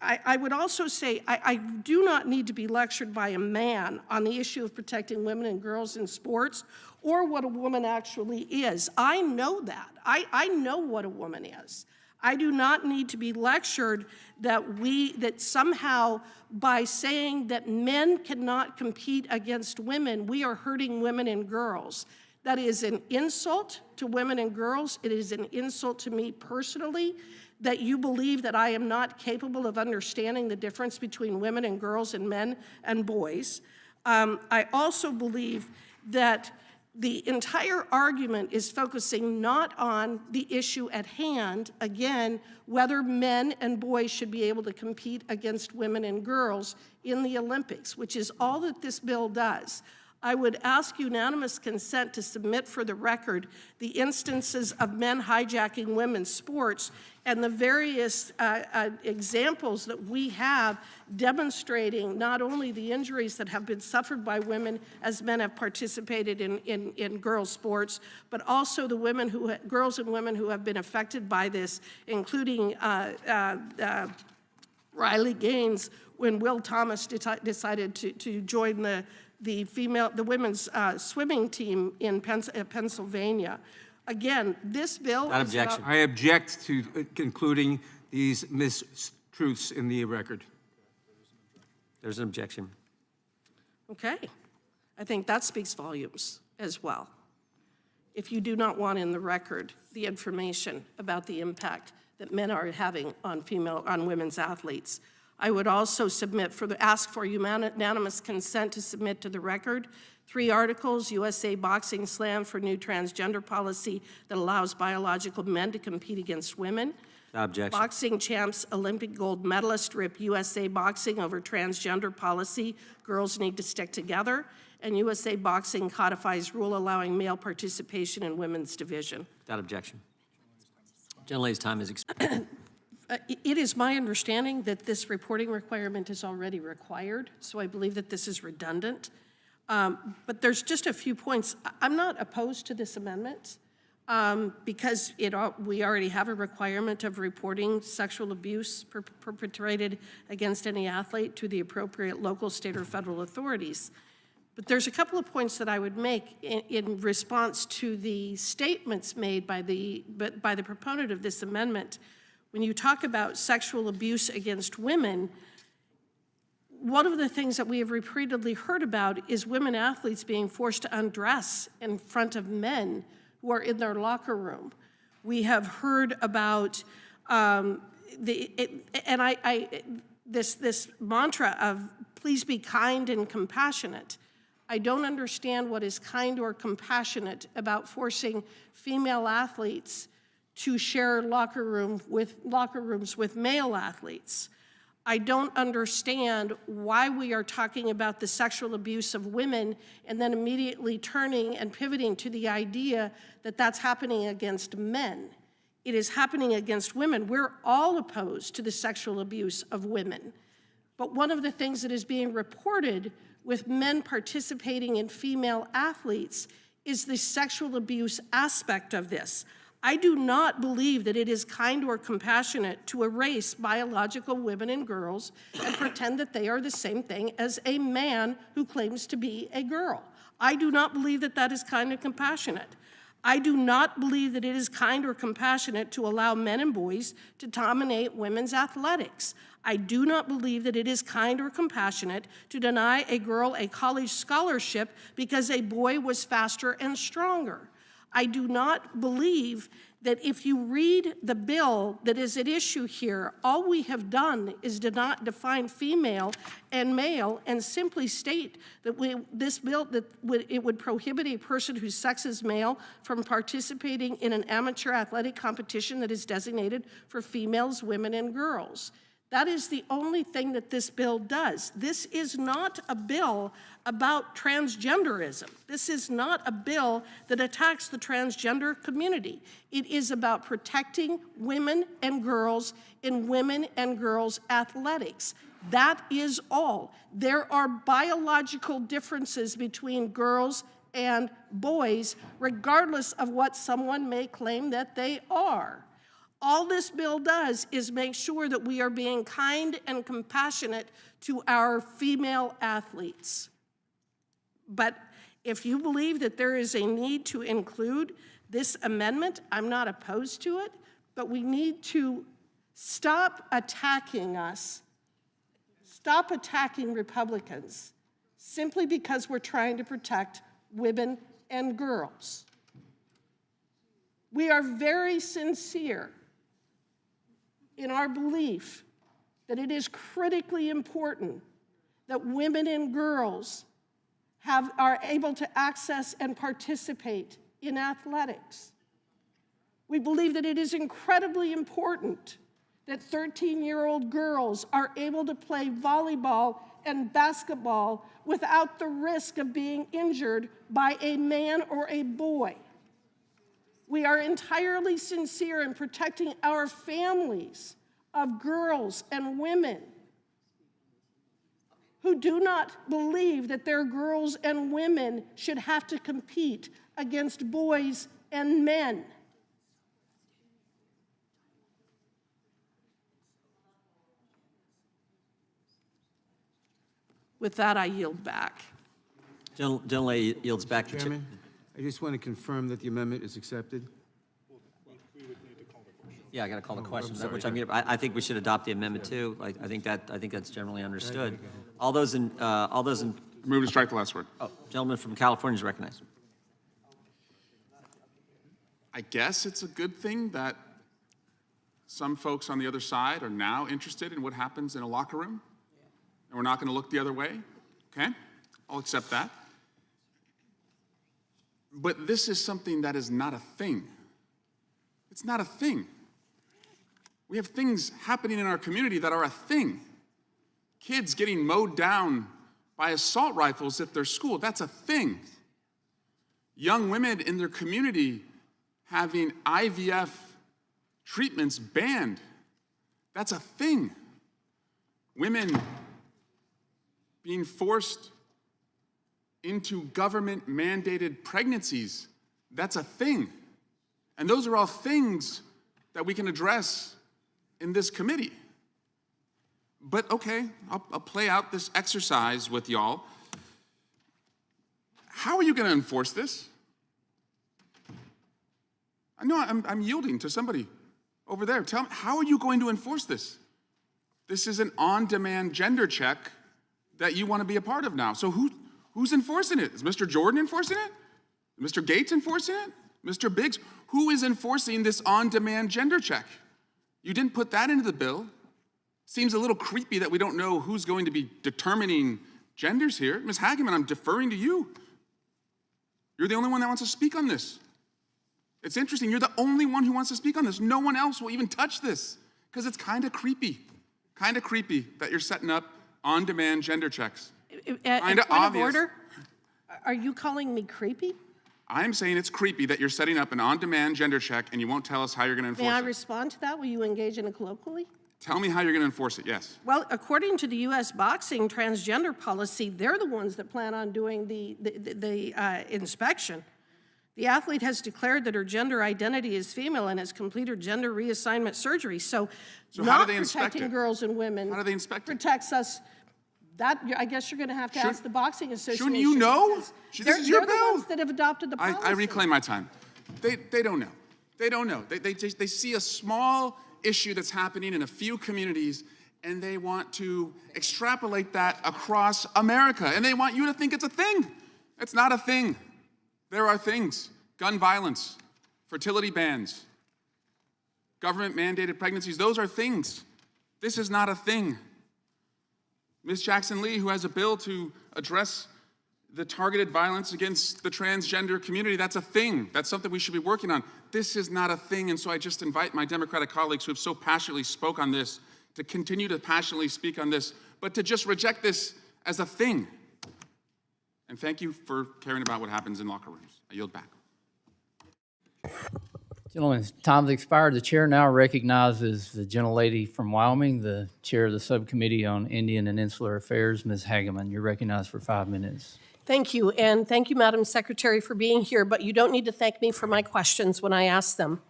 I would also say I do not need to be lectured by a man on the issue of protecting women and girls in sports or what a woman actually is. I know that. I know what a woman is. I do not need to be lectured that somehow by saying that men cannot compete against women, we are hurting women and girls. That is an insult to women and girls. It is an insult to me personally that you believe that I am not capable of understanding the difference between women and girls and men and boys. I also believe that the entire argument is focusing not on the issue at hand, again, whether men and boys should be able to compete against women and girls in the Olympics, which is all that this bill does. I would ask unanimous consent to submit for the record the instances of men hijacking women's sports and the various examples that we have demonstrating not only the injuries that have been suffered by women as men have participated in girls' sports, but also the girls and women who have been affected by this, including Riley Gaines when Will Thomas decided to join the women's swimming team in Pennsylvania. Again, this bill Without is objection. about, I object to concluding these mistruths in the record. There's an objection. okay. I think that speaks volumes as well. If you do not want in the record the information about the impact that men are having on women's athletes, I would also ask for unanimous consent to submit to the record 3 articles: USA Boxing Slam for new transgender policy that allows biological men to compete against women. Without objection. Boxing champs Olympic gold medalist rip USA Boxing over transgender policy. Girls need to stick together. And USA Boxing codifies rule allowing male participation in women's division. Without objection. Gentlelady's time is expired. It is my understanding that this reporting requirement is already required, so I believe that this is redundant. But there's just a few points. I'm not opposed to this amendment because we already have a requirement of reporting sexual abuse perpetrated against any athlete to the appropriate local, state, or federal authorities. But there's a couple of points that I would make in response to the statements made by the proponent of this amendment. When you talk about sexual abuse against women, one of the things that we have repeatedly heard about is women athletes being forced to undress in front of men who are in their locker room. We have heard about this mantra of please be kind and compassionate. I don't understand what is kind or compassionate about forcing female athletes to share locker rooms with male athletes. I don't understand why we are talking about the sexual abuse of women and then immediately turning and pivoting to the idea that that's happening against men. It is happening against women. We're all opposed to the sexual abuse of women. But one of the things that is being reported with men participating in female athletes is the sexual abuse aspect of this. I do not believe that it is kind or compassionate to erase biological women and girls and pretend that they are the same thing as a man who claims to be a girl. I do not believe that that is kind and compassionate. I do not believe that it is kind or compassionate to allow men and boys to dominate women's athletics. I do not believe that it is kind or compassionate to deny a girl a college scholarship because a boy was faster and stronger. I do not believe that if you read the bill that is at issue here, all we have done is not define female and male and simply state that this bill it would prohibit a person whose sex is male from participating in an amateur athletic competition that is designated for females, women, and girls. That is the only thing that this bill does. This is not a bill about transgenderism. This is not a bill that attacks the transgender community. It is about protecting women and girls in women and girls athletics. That is all. There are biological differences between girls and boys, regardless of what someone may claim that they are. All this bill does is make sure that we are being kind and compassionate to our female athletes. But if you believe that there is a need to include this amendment, I'm not opposed to it, but we need to stop attacking us, stop attacking Republicans simply because we're trying to protect women and girls. We are very sincere in our belief that it is critically important that women and girls are able to access and participate in athletics. We believe that it is incredibly important that 13-year-old girls are able to play volleyball and basketball without the risk of being injured by a man or a boy. We are entirely sincere in protecting our families of girls and women who do not believe that their girls and women should have to compete against boys and men. With that, I yield back. Gentlelady yields back the chair. Chairman, I just want to confirm that the amendment is accepted. Yeah, I got to call the question, which I think we should adopt the amendment too. I think that's generally understood. All those in Move to strike the last word. oh, gentleman from California is recognized. I guess it's a good thing that some folks on the other side are now interested in what happens in a locker room, and we're not going to look the other way. Okay, I'll accept that. But this is something that is not a thing. It's not a thing. We have things happening in our community that are a thing. Kids getting mowed down by assault rifles at their school, that's a thing. Young women in their community having IVF treatments banned, that's a thing. Women being forced into government-mandated pregnancies, that's a thing. And those are all things that we can address in this committee. But okay, I'll play out this exercise with y'all. How are you going to enforce this? I know I'm yielding to somebody over there. Tell me, how are you going to enforce this? This is an on-demand gender check that you want to be a part of now. So who's enforcing it? Is Mr. Jordan enforcing it? Mr. Gates enforcing it? Mr. Biggs? Who is enforcing this on-demand gender check? You didn't put that into the bill. Seems a little creepy that we don't know who's going to be determining genders here. Ms. Hageman, I'm deferring to you. You're the only one that wants to speak on this. It's interesting, you're the only one who wants to speak on this. No one else will even touch this because it's kind of creepy that you're setting up on-demand gender checks. Kind of obvious. Order, are you calling me creepy? I'm saying it's creepy that you're setting up an on-demand gender check and you won't tell us how you're going to enforce it. May I respond to that? Will you engage in it colloquially? Tell me how you're going to enforce it, yes. Well, according to the U.S. boxing transgender policy, they're the ones that plan on doing the inspection. The athlete has declared that her gender identity is female and has completed gender reassignment surgery. So how not do they inspect protecting it? girls and women How do they inspect it? protects us. That, I guess you're going to have to ask the Boxing Association. Shouldn't you know? This is your they're bill. the ones that have adopted the policy. I reclaim my time. They don't know. They don't know. They see a small issue that's happening in a few communities, and they want to extrapolate that across America, and they want you to think it's a thing. It's not a thing. There are things. Gun violence, fertility bans, government-mandated pregnancies, those are things. This is not a thing. Ms. Jackson-Lee, who has a bill to address the targeted violence against the transgender community, that's a thing. That's something we should be working on. This is not a thing, and so I just invite my Democratic colleagues who have so passionately spoke on this to continue to passionately speak on this, but to just reject this as a thing. And thank you for caring about what happens in locker rooms. I yield back. Gentlemen, time's expired. The chair now recognizes the gentlelady from Wyoming, the chair of the Subcommittee on Indian and Insular Affairs, Ms. Hageman. You're recognized for 5 minutes. Thank you, and thank you, Madam Secretary, for being here, but you don't need to thank me for my questions when I ask them.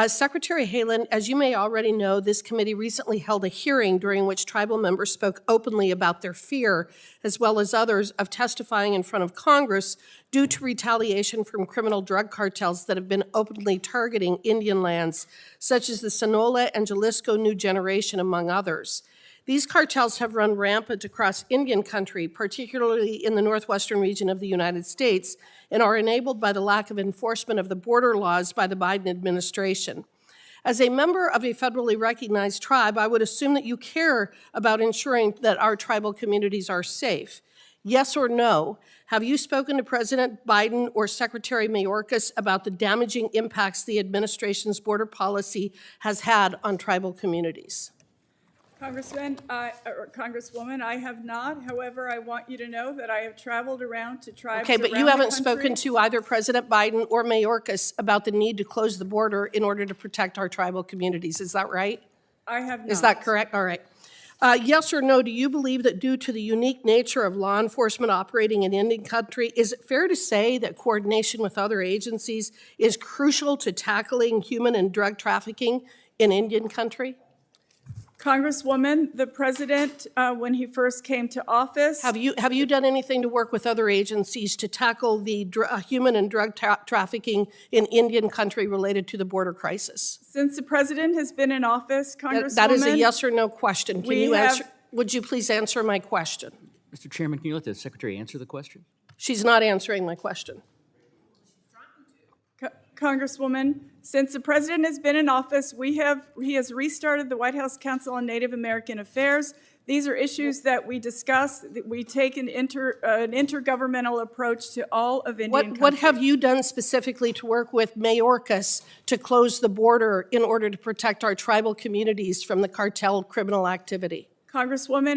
Secretary Haaland, as you may already know, this committee recently held a hearing during which tribal members spoke openly about their fear, as well as others, of testifying in front of Congress due to retaliation from criminal drug cartels that have been openly targeting Indian lands, such as the Sonola and Jalisco New Generation, among others. These cartels have run rampant across Indian country, particularly in the northwestern region of the United States, and are enabled by the lack of enforcement of the border laws by the Biden administration. As a member of a federally recognized tribe, I would assume that you care about ensuring that our tribal communities are safe. Yes or no, have you spoken to President Biden or Secretary Mayorkas about the damaging impacts the administration's border policy has had on tribal communities? Congresswoman, I have not. However, I want you to know that I have traveled around to tribes Okay, but you haven't spoken to either President Biden or Mayorkas about the need to close the border in order to protect our tribal communities. Is that right? I have not. Is that correct? All right. Yes or no, do you believe that due to the unique nature of law enforcement operating in Indian country, is it fair to say that coordination with other agencies is crucial to tackling human and drug trafficking in Indian country? Congresswoman, the president, when he first came to office. Have you done anything to work with other agencies to tackle the human and drug trafficking in Indian country related to the border crisis? Since the president has been in office, Congresswoman. That is a yes or no question. Can you answer? Would you please answer my question? Mr. Chairman, can you let the secretary answer the question? She's not answering my question. Congresswoman, since the president has been in office, he has restarted the White House Council on Native American Affairs. These are issues that we discuss. We take an intergovernmental approach to all of Indian country. What have you done specifically to work with Mayorkas to close the border in order to protect our tribal communities from the cartel criminal activity? Congresswoman,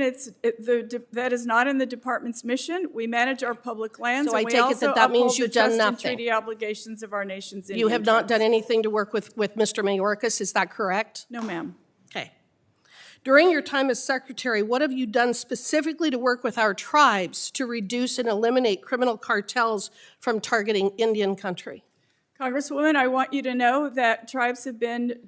that is not in the department's mission. We manage our public lands, so and we also that means uphold you've the trust done and nothing. treaty obligations of our nation's Indian You have not tribes. done anything to work with Mr. Mayorkas, is that correct? No, ma'am. Okay. During your time as secretary, what have you done specifically to work with our tribes to reduce and eliminate criminal cartels from targeting Indian country? Congresswoman, I want you to know that tribes have been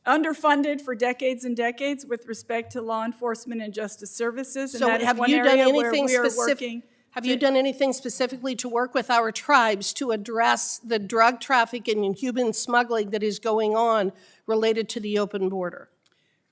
underfunded for decades and decades with respect to law enforcement and justice services. And So that is have one you done area where anything we are specific? working. Have you done anything specifically to work with our tribes to address the drug trafficking and human smuggling that is going on related to the open border?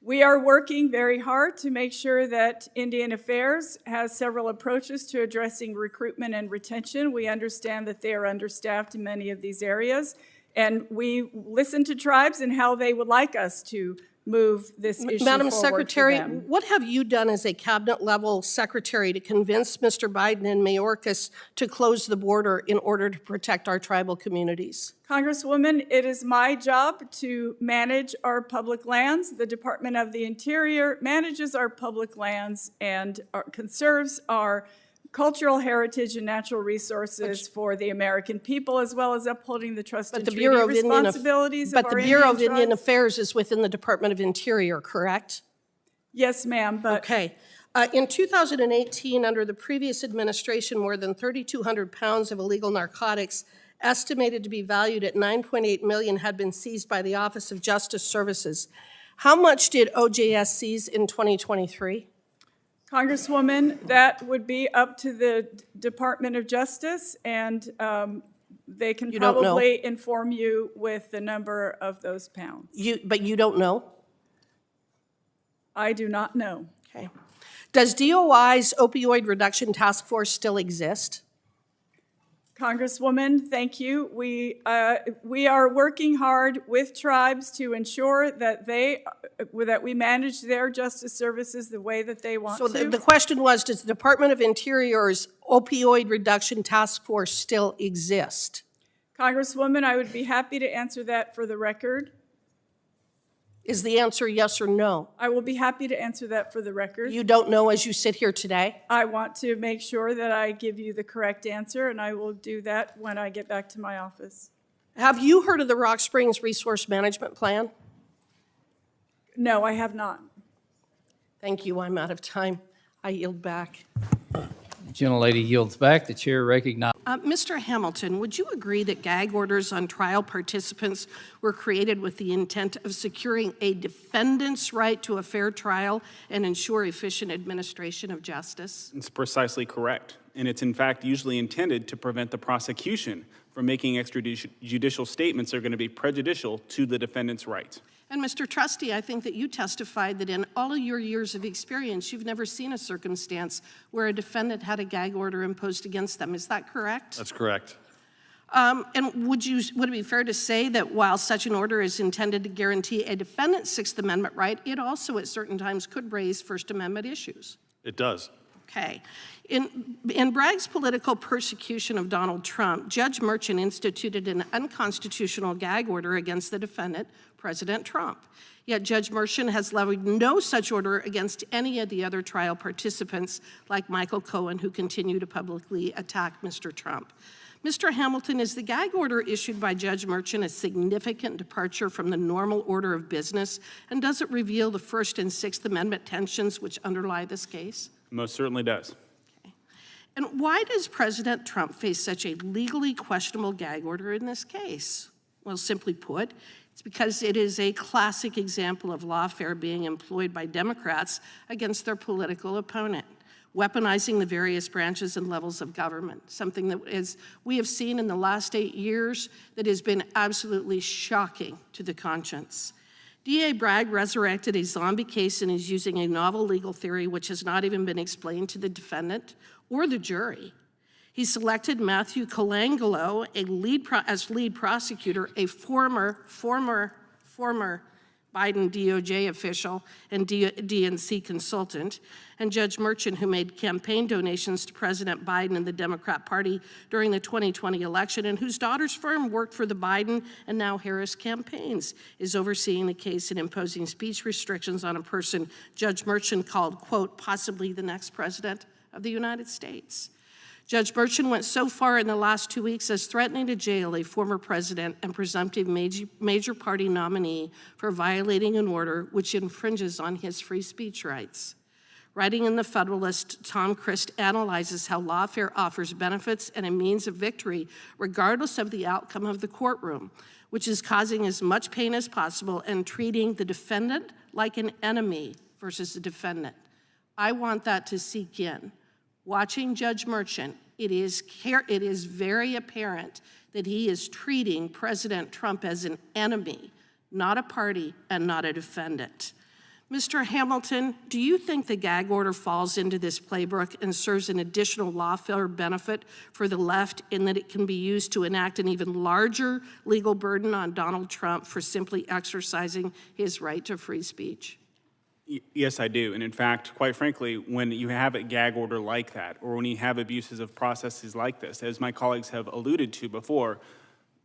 We are working very hard to make sure that Indian Affairs has several approaches to addressing recruitment and retention. We understand that they are understaffed in many of these areas, and we listen to tribes and how they would like us to move this issue Madam forward Secretary, for them. what have you done as a cabinet-level secretary to convince Mr. Biden and Mayorkas to close the border in order to protect our tribal communities? Congresswoman, it is my job to manage our public lands. The Department of the Interior manages our public lands and conserves our cultural heritage and natural resources for the American people, as well as upholding the trust and treaty responsibilities of our But the Bureau of Indian Indian tribes. Affairs is within the Department of Interior, correct? Yes, ma'am, but Okay. In 2018, under the previous administration, more than 3,200 pounds of illegal narcotics, estimated to be valued at $9.8 million, had been seized by the Office of Justice Services. How much did OJS seize in 2023? Congresswoman, that would be up to the Department of Justice, and they can You don't know? probably inform you with the number of those pounds. But you don't know? I do not know. Okay. Does DOI's opioid reduction task force still exist? Congresswoman, thank you. We are working hard with tribes to ensure that that we manage their justice services the way that they want So to. the question was, does the Department of Interior's opioid reduction task force still exist? Congresswoman, I would be happy to answer that for the record. Is the answer yes or no? I will be happy to answer that for the record. You don't know as you sit here today? I want to make sure that I give you the correct answer, and I will do that when I get back to my office. Have you heard of the Rock Springs Resource Management Plan? No, I have not. Thank you. I'm out of time. I yield back. Gentlelady yields back. The chair recognizes. Mr. Hamilton, would you agree that gag orders on trial participants were created with the intent of securing a defendant's right to a fair trial and ensure efficient administration of justice? It's precisely correct. And it's in fact usually intended to prevent the prosecution from making extrajudicial statements that are going to be prejudicial to the defendant's rights. And Mr. Trustee, I think that you testified that in all of your years of experience, you've never seen a circumstance where a defendant had a gag order imposed against them. Is that correct? That's correct. And would it be fair to say that while such an order is intended to guarantee a defendant's Sixth Amendment right, it also at certain times could raise First Amendment issues? It does. Okay. In Bragg's political persecution of Donald Trump, Judge Merchant instituted an unconstitutional gag order against the defendant, President Trump. Yet Judge Merchant has levied no such order against any of the other trial participants, like Michael Cohen, who continue to publicly attack Mr. Trump. Mr. Hamilton, is the gag order issued by Judge Merchant a significant departure from the normal order of business? And does it reveal the First and Sixth Amendment tensions which underlie this case? Most certainly does. Okay. And why does President Trump face such a legally questionable gag order in this case? Well, simply put, it's because it is a classic example of lawfare being employed by Democrats against their political opponent, weaponizing the various branches and levels of government, something that, as we have seen in the last 8 years, that has been absolutely shocking to the conscience. DA Bragg resurrected a zombie case and is using a novel legal theory which has not even been explained to the defendant or the jury. He selected Matthew Colangelo as lead prosecutor, a former Biden DOJ official and DNC consultant, and Judge Merchant, who made campaign donations to President Biden and the Democrat Party during the 2020 election, and whose daughter's firm worked for the Biden and now Harris campaigns, is overseeing the case and imposing speech restrictions on a person Judge Merchant called, quote, possibly the next president of the United States. Judge Merchant went so far in the last 2 weeks as threatening to jail a former president and presumptive major party nominee for violating an order which infringes on his free speech rights. Writing in The Federalist, Tom Christ analyzes how lawfare offers benefits and a means of victory regardless of the outcome of the courtroom, which is causing as much pain as possible and treating the defendant like an enemy versus the defendant. I want that to sink in. Watching Judge Merchant, it is very apparent that he is treating President Trump as an enemy, not a party and not a defendant. Mr. Hamilton, do you think the gag order falls into this playbook and serves an additional lawfare benefit for the left in that it can be used to enact an even larger legal burden on Donald Trump for simply exercising his right to free speech? Yes, I do. And in fact, quite frankly, when you have a gag order like that, or when you have abuses of processes like this, as my colleagues have alluded to before,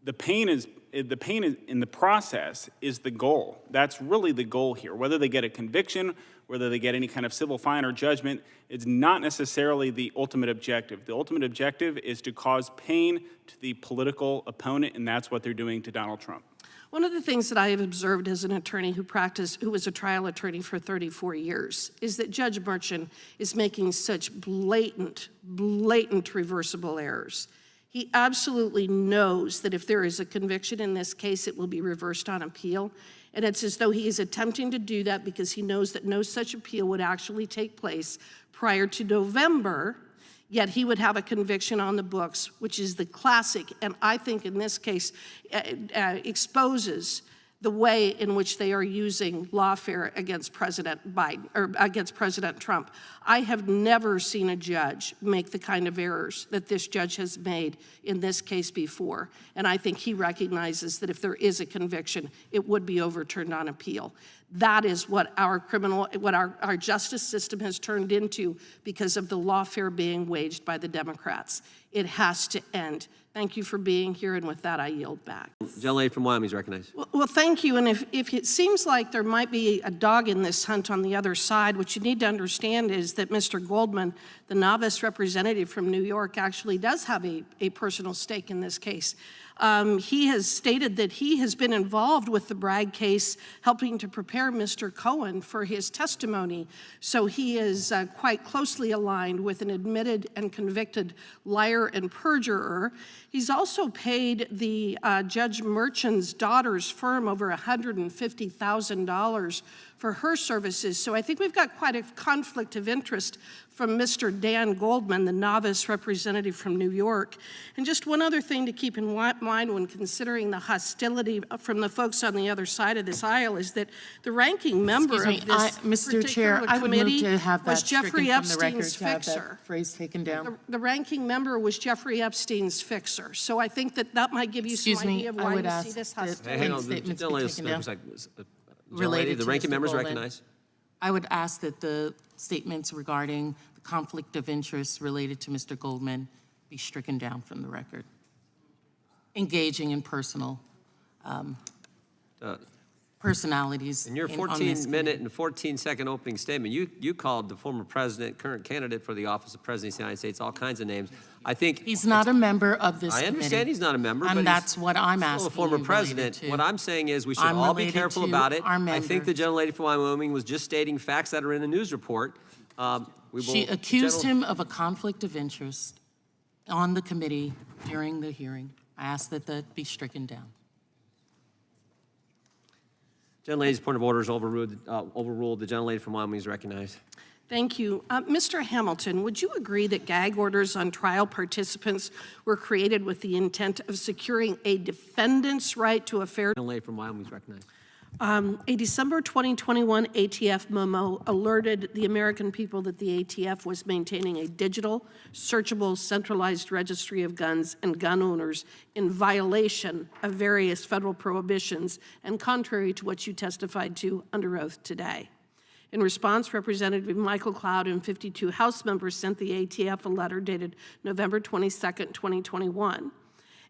the pain in the process is the goal. That's really the goal here. Whether they get a conviction, whether they get any kind of civil fine or judgment, it's not necessarily the ultimate objective. The ultimate objective is to cause pain to the political opponent, and that's what they're doing to Donald Trump. One of the things that I have observed as an attorney who was a trial attorney for 34 years, is that Judge Merchant is making such blatant reversible errors. He absolutely knows that if there is a conviction in this case, it will be reversed on appeal. And it's as though he is attempting to do that because he knows that no such appeal would actually take place prior to November, yet he would have a conviction on the books, which is the classic, and I think in this case exposes the way in which they are using lawfare against President Biden, or against President Trump. I have never seen a judge make the kind of errors that this judge has made in this case before, and I think he recognizes that if there is a conviction, it would be overturned on appeal. That is what our justice system has turned into because of the lawfare being waged by the Democrats. It has to end. Thank you for being here, and with that, I yield back. Gentlelady from Wyoming is recognized. Well, thank you, and if it seems like there might be a dog in this hunt on the other side, what you need to understand is that Mr. Goldman, the novice representative from New York, actually does have a personal stake in this case. He has stated that he has been involved with the Bragg case, helping to prepare Mr. Cohen for his testimony. So he is quite closely aligned with an admitted and convicted liar and perjurer. He's also paid the Judge Merchant's daughter's firm over $150,000 for her services. So I think we've got quite a conflict of interest from Mr. Dan Goldman, the novice representative from New York. And just one other thing to keep in mind when considering the hostility from the folks on the other side of this aisle is that the ranking member of this Mr. Chair, I would move committee to have was that stricken Jeffrey from the record, Epstein's to have fixer. that phrase taken down. The ranking member was Jeffrey Epstein's fixer. So I think that that might give you Excuse some me, idea of I why would you ask see this that hostility. Hang on, statements be taken down. Related, the to ranking Mr. member is Goldman. recognized. I would ask that the statements regarding the conflict of interest related to Mr. Goldman be stricken down from the record. Engaging in personal personalities. In your on this 14-minute and 14-second opening statement, you called the former president, current candidate for the office of President of the United States, all kinds of names. I think He's not a member of this I committee. understand he's not a member, but And he's that's what I'm still asking a former you president. related to. What I'm saying is we should I'm all be related careful to about it. our I think the member. gentlelady from Wyoming was just stating facts that are in the news report. She accused him of a conflict of interest on the committee during the hearing. I ask that that be stricken down. Gentlelady's point of order is overruled. The gentlelady from Wyoming is recognized. Thank you. Mr. Hamilton, would you agree that gag orders on trial participants were created with the intent of securing a defendant's right to a fair... Gentlelady from Wyoming is recognized. A December 2021 ATF memo alerted the American people that the ATF was maintaining a digital, searchable, centralized registry of guns and gun owners in violation of various federal prohibitions and contrary to what you testified to under oath today. In response, Representative Michael Cloud and 52 House members sent the ATF a letter dated November 22nd, 2021.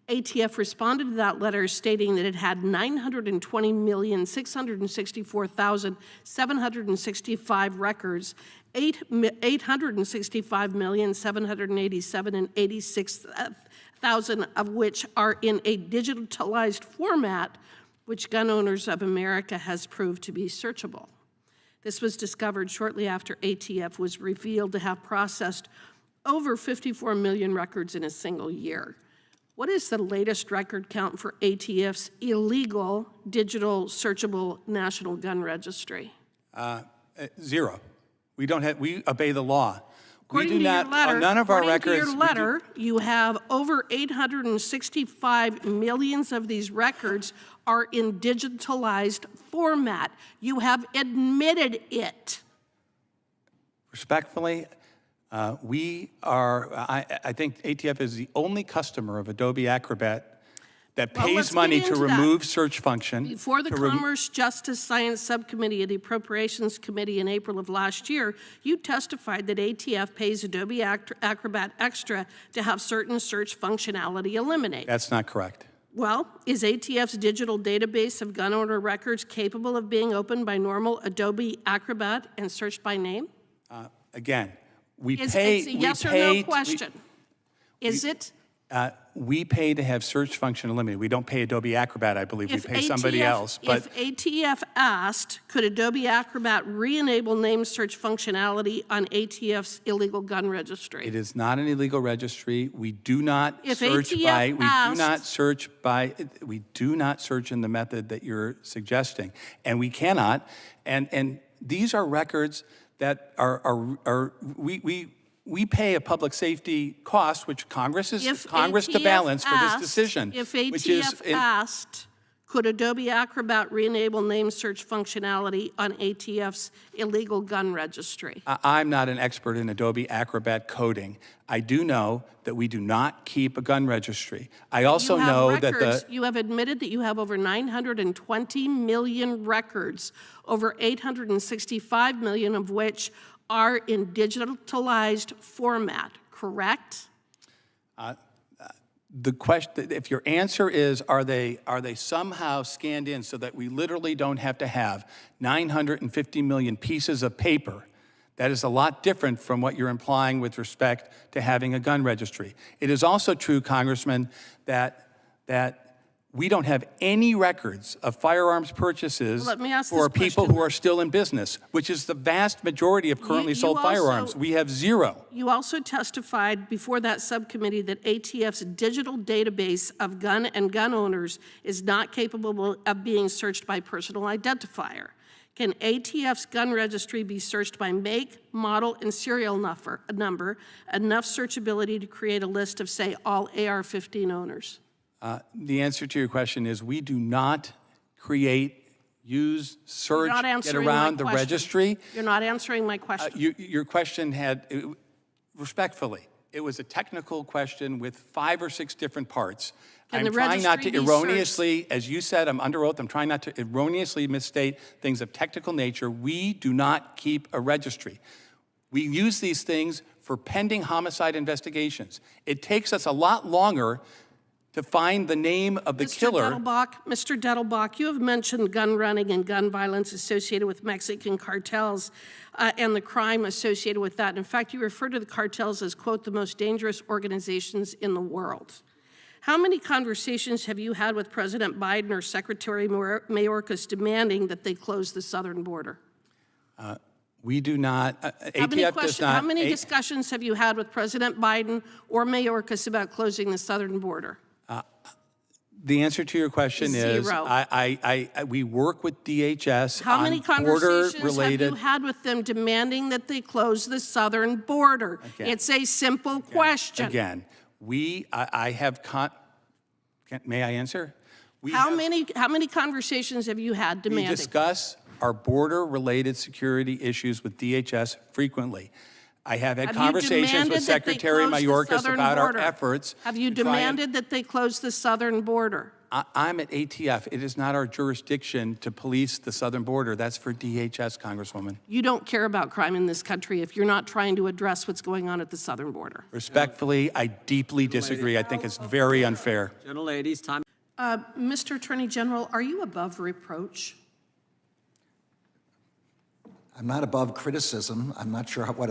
ATF responded to that letter stating that it had 920,664,765 records, 865,787 and 86,000 of which are in a digitalized format, which Gun Owners of America has proved to be searchable. This was discovered shortly after ATF was revealed to have processed over 54 million records in a single year. What is the latest record count for ATF's illegal digital searchable national gun registry? Zero. We don't have. We obey the law. According we do to not. Your letter, None of our according records. to your letter, you have over 865 millions of these records are in digitalized format. You have admitted it. Respectfully, we are. I think ATF is the only customer of Adobe Acrobat that Well, pays let's money get to into that. remove search function. Before the to Commerce, Justice, Science Subcommittee of the Appropriations Committee in April of last year, you testified that ATF pays Adobe Acrobat Extra to have certain search functionality eliminated. That's not correct. Well, is ATF's digital database of gun owner records capable of being opened by normal Adobe Acrobat and searched by name? Again, we It's pay. a yes or no question. Is it? We pay to have search function eliminated. We don't pay Adobe Acrobat, I believe. We pay somebody else. But If ATF asked, could Adobe Acrobat re-enable name search functionality on ATF's illegal gun registry? it is not an illegal registry. We do not If search ATF by. We do asked- not search by. We do not search in the method that you're suggesting, and we cannot. And these are records that we pay a public safety cost, which Congress is If Congress to ATF balance for this asked- decision. If which is ATF asked, could Adobe Acrobat re-enable name search functionality on ATF's illegal gun registry? I'm not an expert in Adobe Acrobat coding. I do know that we do not keep a gun registry. I also You have know records. that You have admitted that you have over 920 million records, over 865 million of which are in digitalized format, correct? the question, if your answer is, are they somehow scanned in so that we literally don't have to have 950 million pieces of paper, that is a lot different from what you're implying with respect to having a gun registry. It is also true, Congressman, that that we don't have any records of firearms purchases Let me ask for this people question. who are still in business, which is the vast majority of currently You sold also- firearms. We have zero. You also testified before that subcommittee that ATF's digital database of gun and gun owners is not capable of being searched by personal identifier. Can ATF's gun registry be searched by make, model, and serial number, enough searchability to create a list of, say, all AR-15 owners? The answer to your question is we do not create, use, search, You're not get answering my around the question. registry. You're not answering my question. Your question had, respectfully, it was a technical question with 5 or 6 different parts. Can I'm the trying not to registry be erroneously, as you said, I'm under oath, I'm trying not to erroneously misstate things of technical nature. We do not keep a registry. We use these things for pending homicide investigations. It takes us a lot longer to find the name of the killer. Mr. Dettelbach, you have mentioned gun running and gun violence associated with Mexican cartels and the crime associated with that. In fact, you refer to the cartels as, quote, the most dangerous organizations in the world. How many conversations have you had with President Biden or Secretary Mayorkas demanding that they close the southern border? We do not, ATF does not. How many discussions have you had with President Biden or Mayorkas about closing the southern border? The answer to your question is, Zero. we work with DHS How many on conversations have border-related. you had with them demanding that they close the southern border? Again. It's a simple question. Again, I have, may I answer? How many conversations have you had We demanding? discuss our border-related security issues with DHS frequently. I have had Have you conversations demanded with that they Secretary close the Mayorkas southern about border? our efforts. Have you to try and- demanded that they close the southern border? I'm at ATF. It is not our jurisdiction to police the southern border. That's for DHS, Congresswoman. You don't care about crime in this country if you're not trying to address what's going on at the southern border. Respectfully, I deeply disagree. I think it's very unfair. Gentleladies, time. Mr. Attorney General, are you above reproach? I'm not above criticism. I'm not sure what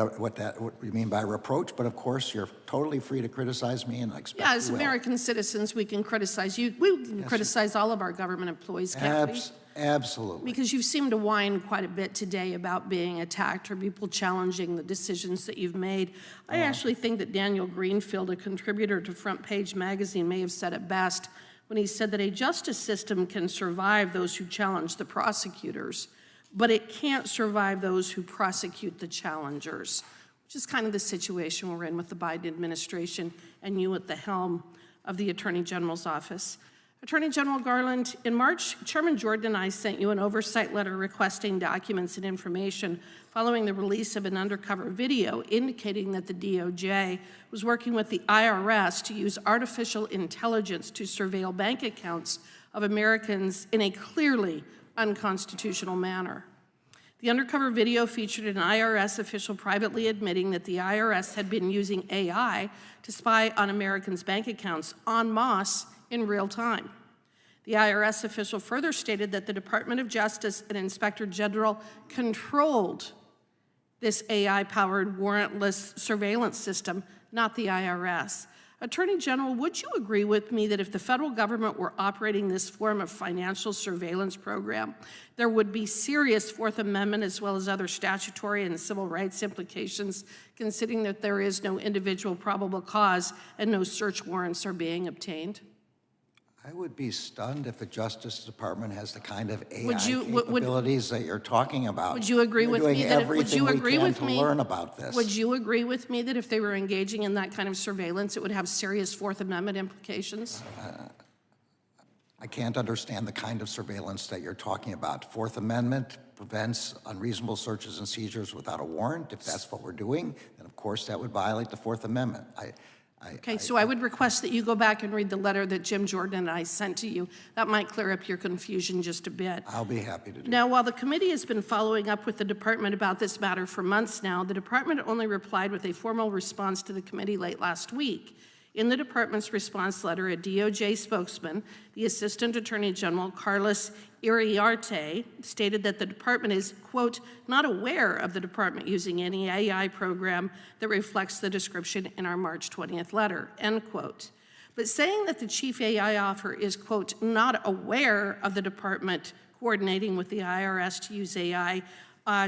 you mean by reproach, but of course, you're totally free to criticize me, and I expect Yeah, you as will. American citizens, we can criticize you. We can criticize all of our government employees, can't we? Absolutely. Because you seem to whine quite a bit today about being attacked or people challenging the decisions that you've made. I actually think that Daniel Greenfield, a contributor to Front Page Magazine, may have said it best when he said that a justice system can survive those who challenge the prosecutors, but it can't survive those who prosecute the challengers, which is kind of the situation we're in with the Biden administration and you at the helm of the Attorney General's office. Attorney General Garland, in March, Chairman Jordan and I sent you an oversight letter requesting documents and information following the release of an undercover video indicating that the DOJ was working with the IRS to use artificial intelligence to surveil bank accounts of Americans in a clearly unconstitutional manner. The undercover video featured an IRS official privately admitting that the IRS had been using AI to spy on Americans' bank accounts en masse in real time. The IRS official further stated that the Department of Justice and Inspector General controlled this AI-powered warrantless surveillance system, not the IRS. Attorney General, would you agree with me that if the federal government were operating this form of financial surveillance program, there would be serious Fourth Amendment as well as other statutory and civil rights implications, considering that there is no individual probable cause and no search warrants are being obtained? I would be stunned if the Justice Department has the kind of AI Would you- capabilities that you're talking about. Would you agree We're with doing me that everything we can to learn about this. Would you agree with me that if they were engaging in that kind of surveillance, it would have serious Fourth Amendment implications? I can't understand the kind of surveillance that you're talking about. Fourth Amendment prevents unreasonable searches and seizures without a warrant. If that's what we're doing, then of course that would violate the Fourth Amendment. Okay, so I would request that you go back and read the letter that Jim Jordan and I sent to you. That might clear up your confusion just a bit. I'll be happy to do Now, while the committee has been following up with the department about this matter for months now, the department only replied with a formal response to the committee late last week. In the department's response letter, a DOJ spokesman, the Assistant Attorney General, Carlos Iriarte, stated that the department is, quote, not aware of the department using any AI program that reflects the description in our March 20th letter, end quote. But saying that the chief AI officer is, quote, not aware of the department coordinating with the IRS to use AI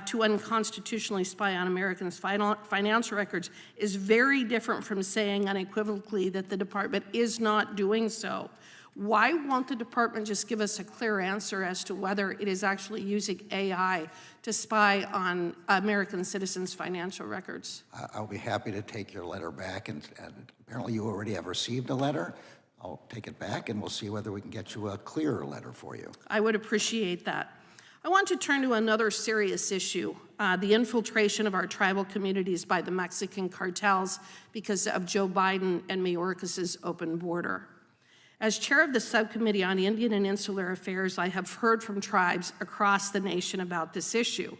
to unconstitutionally spy on Americans' financial records is very different from saying unequivocally that the department is not doing so. Why won't the department just give us a clear answer as to whether it is actually using AI to spy on American citizens' financial records? I'll be happy to take your letter back, and apparently you already have received a letter. I'll take it back and we'll see whether we can get you a clearer letter for you. I would appreciate that. I want to turn to another serious issue, the infiltration of our tribal communities by the Mexican cartels because of Joe Biden and Mayorkas's open border. As chair of the Subcommittee on Indian and Insular Affairs, I have heard from tribes across the nation about this issue.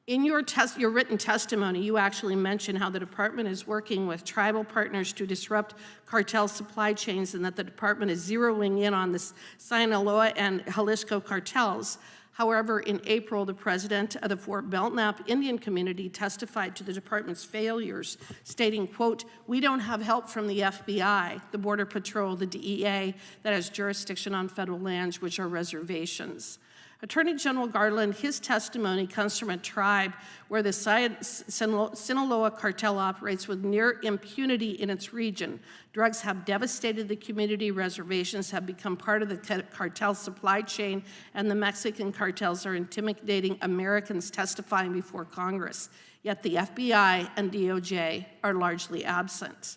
In your written testimony, you actually mentioned how the department is working with tribal partners to disrupt cartel supply chains and that the department is zeroing in on the Sinaloa and Jalisco cartels. However, in April, the president of the Fort Belknap Indian community testified to the department's failures, stating, quote, "We don't have help from the FBI, the Border Patrol, the DEA, that has jurisdiction on federal lands, which are reservations." Attorney General Garland, his testimony comes from a tribe where the Sinaloa cartel operates with near impunity in its region. Drugs have devastated the community, reservations have become part of the cartel supply chain, and the Mexican cartels are intimidating Americans testifying before Congress. Yet the FBI and DOJ are largely absent.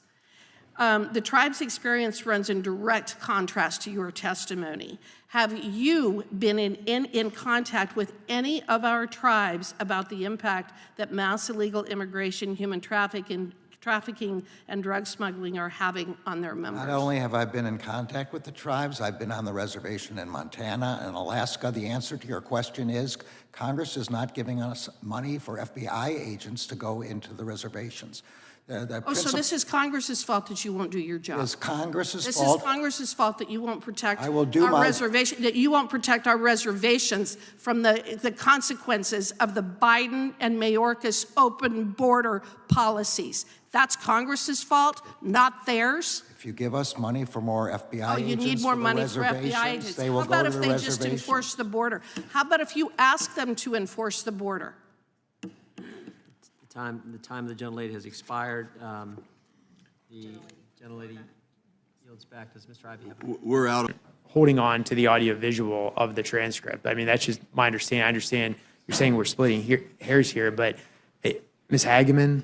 The tribe's experience runs in direct contrast to your testimony. Have you been in contact with any of our tribes about the impact that mass illegal immigration, human trafficking, and drug smuggling are having on their members? Not only have I been in contact with the tribes, I've been on the reservation in Montana and Alaska. The answer to your question is Congress is not giving us money for FBI agents to go into the reservations. So this is Congress's fault that you won't do your job. It's Congress's This fault. is Congress's fault that you won't protect I will do our my- reservation, that you won't protect our reservations from the consequences of the Biden and Mayorkas open border policies. That's Congress's fault, not theirs. If you give us money for more FBI agents, You need more for the money for FBI reservations, agents. they will How about go if to they the just reservations. enforce the border? How about if you ask them to enforce the border? The time of the gentlelady has expired. The gentlelady yields back. Does Mr. Ivey have? We're out. Holding on to the audio visual of the transcript. I mean, that's just my understanding. I understand you're saying we're splitting hairs here, but Ms. Hageman?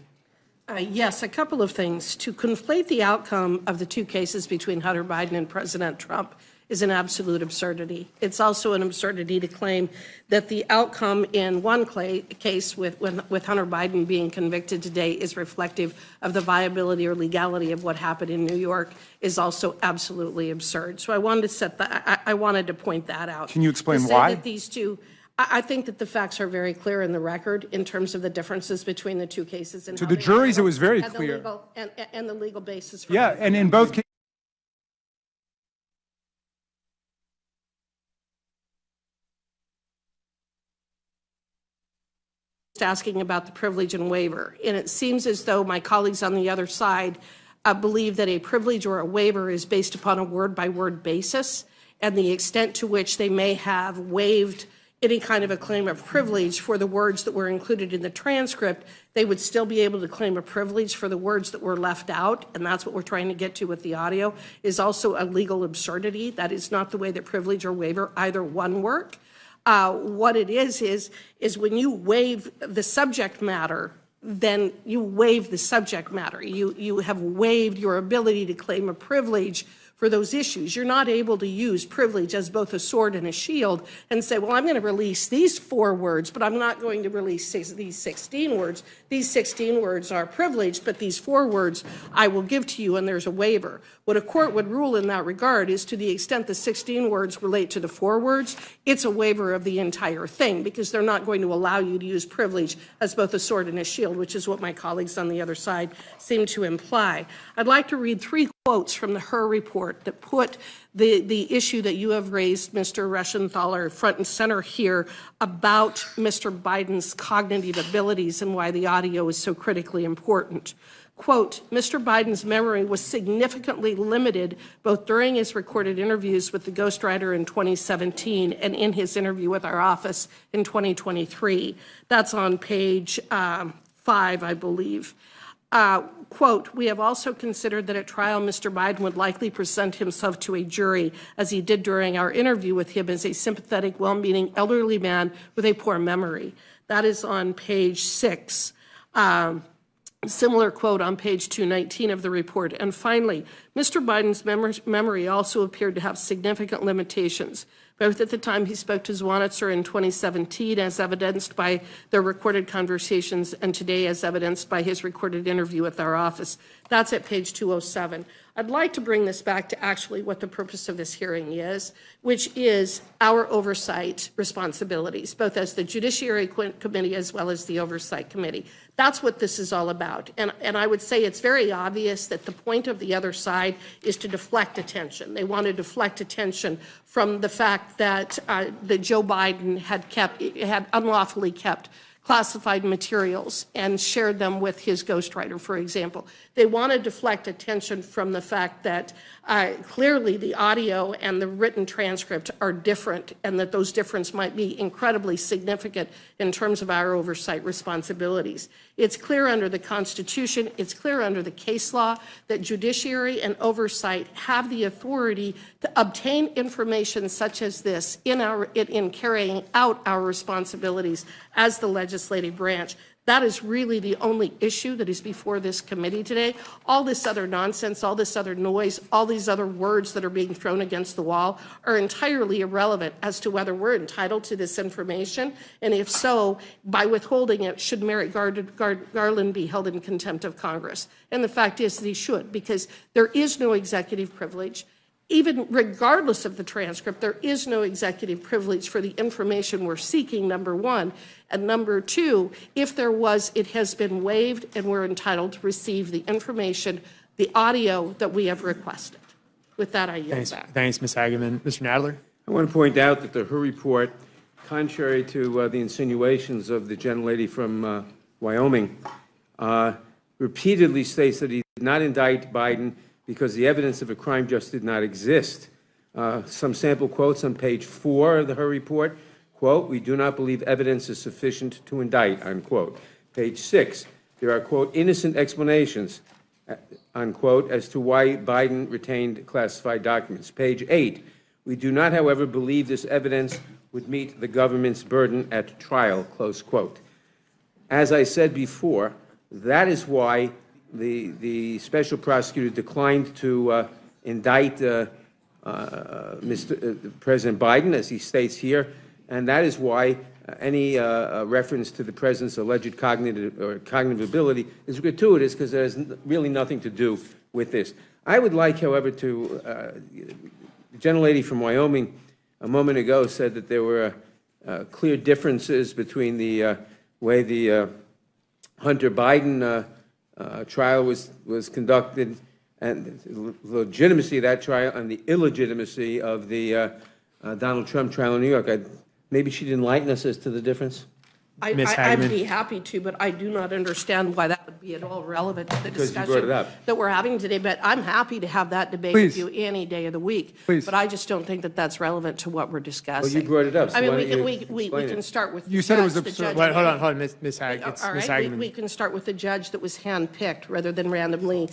Yes, a couple of things. To conflate the outcome of the two cases between Hunter Biden and President Trump is an absolute absurdity. It's also an absurdity to claim that the outcome in one case with Hunter Biden being convicted today is reflective of the viability or legality of what happened in New York is also absolutely absurd. So I wanted to I wanted to point that out. Can you explain to say why? That these two, I think that the facts are very clear in the record in terms of the differences between the two cases. And To how the they juries, it handled was very and the clear. legal- and the legal basis for Yeah, and in both cases. asking about the privilege and waiver. And it seems as though my colleagues on the other side believe that a privilege or a waiver is based upon a word-by-word basis, and the extent to which they may have waived any kind of a claim of privilege for the words that were included in the transcript, they would still be able to claim a privilege for the words that were left out, and that's what we're trying to get to with the audio, is also a legal absurdity. That is not the way that privilege or waiver either one work. What it is when you waive the subject matter, then you waive the subject matter. You have waived your ability to claim a privilege for those issues. You're not able to use privilege as both a sword and a shield and say, well, I'm going to release these 4 words, but I'm not going to release these 16 words. These 16 words are privileged, but these 4 words I will give to you, and there's a waiver. What a court would rule in that regard is, to the extent the 16 words relate to the 4 words, it's a waiver of the entire thing, because they're not going to allow you to use privilege as both a sword and a shield, which is what my colleagues on the other side seem to imply. I'd like to read 3 quotes from the Her report that put the issue that you have raised, Mr. Reschenthaler, front and center here about Mr. Biden's cognitive abilities and why the audio is so critically important. quote, Mr. Biden's memory was significantly limited both during his recorded interviews with the ghostwriter in 2017 and in his interview with our office in 2023. That's on page 5, I believe. Quote, we have also considered that at trial, Mr. Biden would likely present himself to a jury, as he did during our interview with him, as a sympathetic, well-meaning elderly man with a poor memory. That is on page 6. Similar quote on page 219 of the report. And finally, Mr. Biden's memory also appeared to have significant limitations, both at the time he spoke to Zwanitzer in 2017, as evidenced by their recorded conversations, and today as evidenced by his recorded interview with our office. That's at page 207. I'd like to bring this back to actually what the purpose of this hearing is, which is our oversight responsibilities, both as the Judiciary Committee as well as the Oversight Committee. That's what this is all about. And I would say it's very obvious that the point of the other side is to deflect attention. They want to deflect attention from the fact that Joe Biden had unlawfully kept classified materials and shared them with his ghostwriter, for example. They want to deflect attention from the fact that clearly the audio and the written transcript are different, and that those differences might be incredibly significant in terms of our oversight responsibilities. It's clear under the Constitution, it's clear under the case law that judiciary and oversight have the authority to obtain information such as this in carrying out our responsibilities as the legislative branch. That is really the only issue that is before this committee today. All this other nonsense, all this other noise, all these other words that are being thrown against the wall are entirely irrelevant as to whether we're entitled to this information, and if so, by withholding it, should Merrick Garland be held in contempt of Congress? And the fact is that he should, because there is no executive privilege. Even regardless of the transcript, there is no executive privilege for the information we're seeking, number one. And number two, if there was, it has been waived, and we're entitled to receive the information, the audio that we have requested. With that, I yield back. Thanks, Ms. Hageman. Mr. Nadler? I want to point out that her report, contrary to the insinuations of the gentlelady from Wyoming, repeatedly states that he did not indict Biden because the evidence of a crime just did not exist. Some sample quotes on page 4 of her report, quote, we do not believe evidence is sufficient to indict, unquote. Page 6, there are, quote, innocent explanations, unquote, as to why Biden retained classified documents. Page 8, we do not, however, believe this evidence would meet the government's burden at trial, close quote. As I said before, that is why the special prosecutor declined to indict President Biden, as he states here, and that is why any reference to the president's alleged cognitive ability is gratuitous, because it has really nothing to do with this. I would like, however, to the gentlelady from Wyoming a moment ago said that there were clear differences between the way the Hunter Biden trial was conducted, and the legitimacy of that trial, and the illegitimacy of the Donald Trump trial in New York. Maybe she'd enlighten us as to the difference? I'd be happy to, but I do not understand why that would be at all relevant to the discussion that we're having today. But I'm happy to have that debate with you any day of the week. But I just don't think that that's relevant to what we're discussing. Well, you brought it up. So I mean, we can start with you said it was absurd. Hold on, Ms. Hageman. We can start with the judge that was handpicked rather than randomly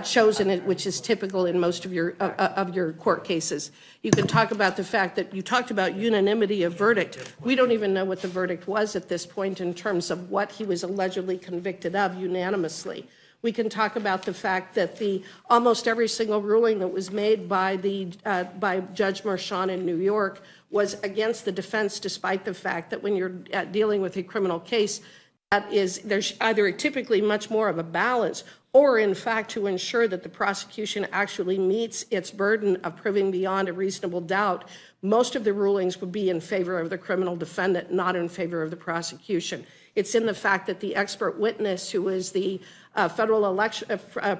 chosen, which is typical in most of your court cases. You can talk about the fact that you talked about unanimity of verdict. We don't even know what the verdict was at this point in terms of what he was allegedly convicted of unanimously. We can talk about the fact that almost every single ruling that was made by Judge Merchan in New York was against the defense, despite the fact that when you're dealing with a criminal case, there's either typically much more of a balance, or in fact to ensure that the prosecution actually meets its burden of proving beyond a reasonable doubt, most of the rulings would be in favor of the criminal defendant, not in favor of the prosecution. It's in the fact that the expert witness, who is the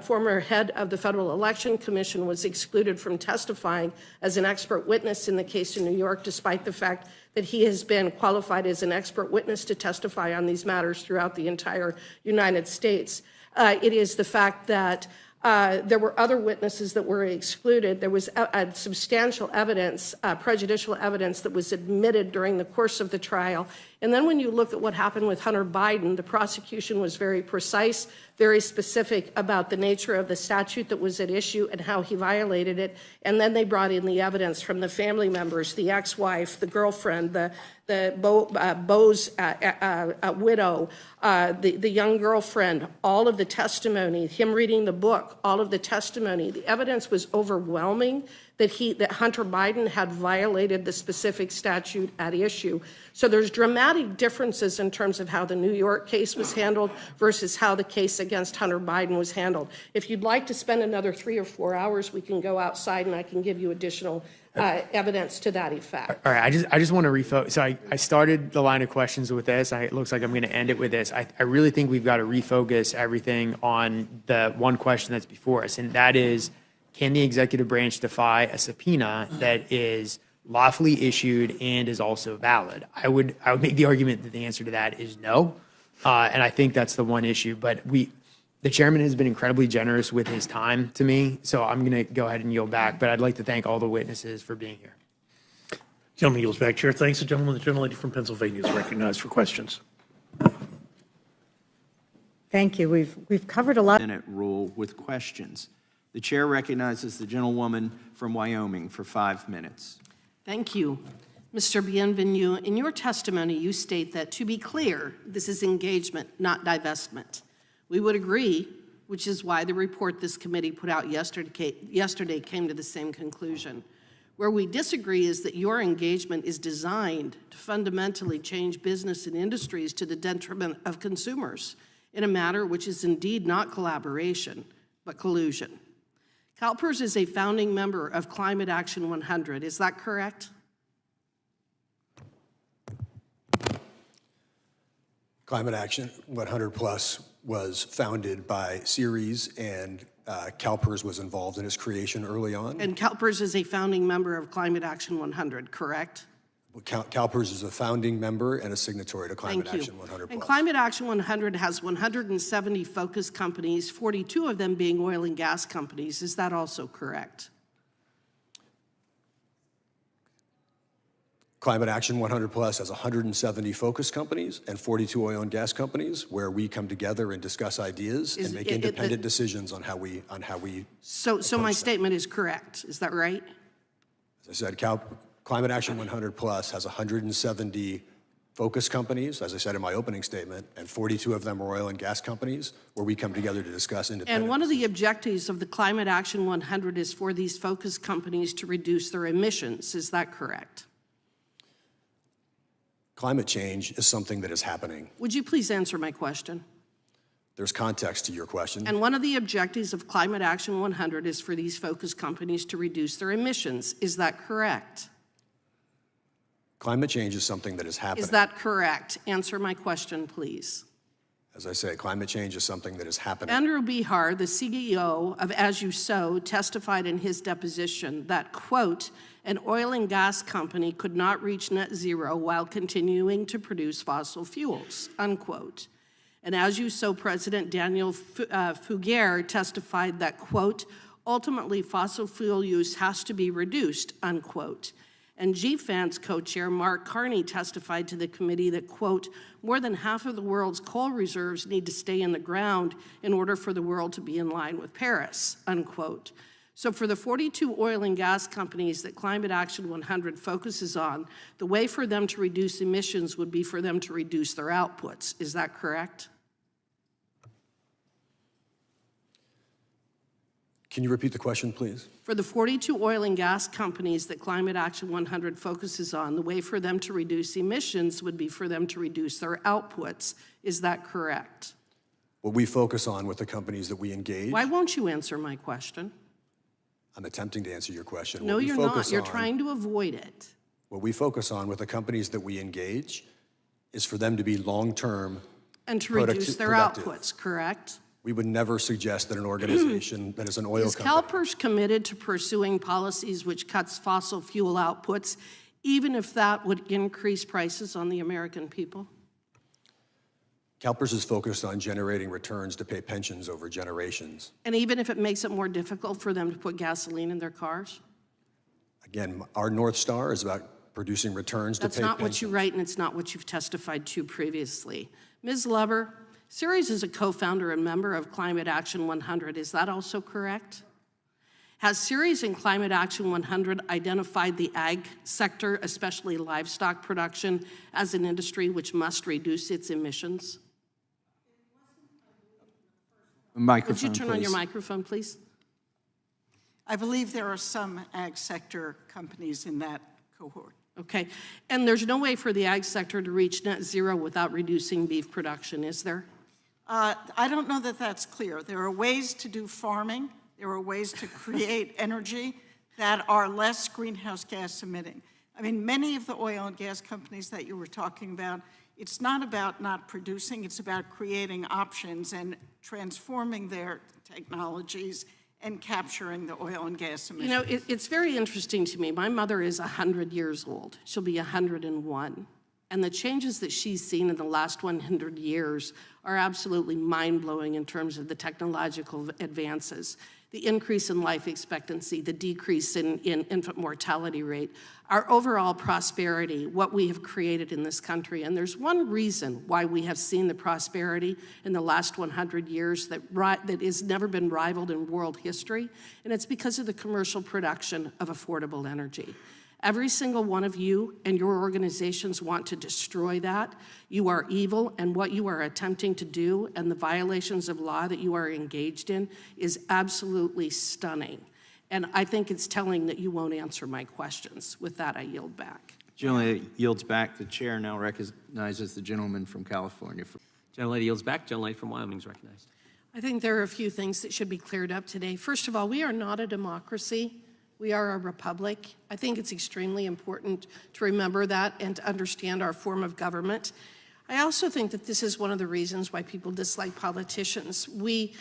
former head of the Federal Election Commission, was excluded from testifying as an expert witness in the case in New York, despite the fact that he has been qualified as an expert witness to testify on these matters throughout the entire United States. It is the fact that there were other witnesses that were excluded. There was substantial evidence, prejudicial evidence that was admitted during the course of the trial. And then when you look at what happened with Hunter Biden, the prosecution was very precise, very specific about the nature of the statute that was at issue and how he violated it. And then they brought in the evidence from the family members, the ex-wife, the girlfriend, Beau's widow, the young girlfriend, all of the testimony, him reading the book, all of the testimony. The evidence was overwhelming that Hunter Biden had violated the specific statute at issue. So there's dramatic differences in terms of how the New York case was handled versus how the case against Hunter Biden was handled. If you'd like to spend another 3 or 4 hours, we can go outside and I can give you additional evidence to that effect. All right, I just want to refocus. So I started the line of questions with this. It looks like I'm going to end it with this. I really think we've got to refocus everything on the one question that's before us, and that is, can the executive branch defy a subpoena that is lawfully issued and is also valid? I would make the argument that the answer to that is no, and I think that's the one issue. But the chairman has been incredibly generous with his time to me, so I'm going to go ahead and yield back. But I'd like to thank all the witnesses for being here. Gentleman yields back. Chair, thanks. The gentleman, the gentlelady from Pennsylvania is recognized for questions. Thank you. We've covered a lot. Minute rule with questions. The chair recognizes the gentlewoman from Wyoming for 5 minutes. Thank you. Mr. Bienvenu, in your testimony, you state that, to be clear, this is engagement, not divestment. We would agree, which is why the report this committee put out yesterday came to the same conclusion. Where we disagree is that your engagement is designed to fundamentally change business and industries to the detriment of consumers in a matter which is indeed not collaboration, but collusion. CalPERS is a founding member of Climate Action 100. Is that correct? Climate Action 100 Plus was founded by Ceres, and CalPERS was involved in its creation early on. And CalPERS is a founding member of Climate Action 100, correct? CalPERS is a founding member and a signatory to Climate Action 100 Plus. And Climate Action 100 has 170 focus companies, 42 of them being oil and gas companies. Is that also correct? Climate Action 100 Plus has 170 focus companies and 42 oil and gas companies, where we come together and discuss ideas and make independent decisions on how we. So my statement is correct. Is that right? As I said, Climate Action 100 Plus has 170 focus companies, as I said in my opening statement, and 42 of them are oil and gas companies, where we come together to discuss independent. And one of the objectives of the Climate Action 100 is for these focus companies to reduce their emissions. Is that correct? Climate change is something that is happening. Would you please answer my question? There's context to your question. And one of the objectives of Climate Action 100 is for these focus companies to reduce their emissions. Is that correct? Climate change is something that is happening. Is that correct? Answer my question, please. As I say, climate change is something that is happening. Andrew Bihar, the CEO of As You Sow, testified in his deposition that, quote, an oil and gas company could not reach net zero while continuing to produce fossil fuels, unquote. And As You Sow President Daniel Fugere testified that, quote, ultimately fossil fuel use has to be reduced, unquote. And GFAN's co-chair Mark Carney testified to the committee that, quote, more than half of the world's coal reserves need to stay in the ground in order for the world to be in line with Paris, unquote. So for the 42 oil and gas companies that Climate Action 100 focuses on, the way for them to reduce emissions would be for them to reduce their outputs. Is that correct? Can you repeat the question, please? For the 42 oil and gas companies that Climate Action 100 focuses on, the way for them to reduce emissions would be for them to reduce their outputs. Is that correct? What we focus on with the companies that we engage. Why won't you answer my question? I'm attempting to answer your question. No, you're not. You're trying to avoid it. What we focus on with the companies that we engage is for them to be long-term and to reduce their outputs, correct? We would never suggest that an organization that is an oil company. Is CalPERS committed to pursuing policies which cuts fossil fuel outputs, even if that would increase prices on the American people? CalPERS is focused on generating returns to pay pensions over generations. And even if it makes it more difficult for them to put gasoline in their cars? Again, our North Star is about producing returns to pay That's not pensions. what you write, and it's not what you've testified to previously. Ms. Lover, Ceres is a co-founder and member of Climate Action 100. Is that also correct? Has Ceres and Climate Action 100 identified the ag sector, especially livestock production, as an industry which must reduce its emissions? Microphone, Would you turn on your please. microphone, please? I believe there are some ag sector companies in that cohort. Okay, and there's no way for the ag sector to reach net zero without reducing beef production, is there? I don't know that that's clear. There are ways to do farming. There are ways to create energy that are less greenhouse gas emitting. I mean, many of the oil and gas companies that you were talking about, it's not about not producing, it's about creating options and transforming their technologies and capturing the oil and gas emissions. You know, it's very interesting to me. My mother is 100 years old. She'll be 101. And the changes that she's seen in the last 100 years are absolutely mind-blowing in terms of the technological advances, the increase in life expectancy, the decrease in infant mortality rate, our overall prosperity, what we have created in this country. And there's one reason why we have seen the prosperity in the last 100 years that has never been rivaled in world history, and it's because of the commercial production of affordable energy. Every single one of you and your organizations want to destroy that. You are evil, and what you are attempting to do and the violations of law that you are engaged in is absolutely stunning. And I think it's telling that you won't answer my questions. With that, I yield back. Gentlelady yields back. The chair now recognizes the gentleman from California. Gentlelady yields back. Gentlelady from Wyoming is recognized. I think there are a few things that should be cleared up today. First of all, we are not a democracy. We are a republic. I think it's extremely important to remember that and to understand our form of government. I also think that this is one of the reasons why people dislike politicians. We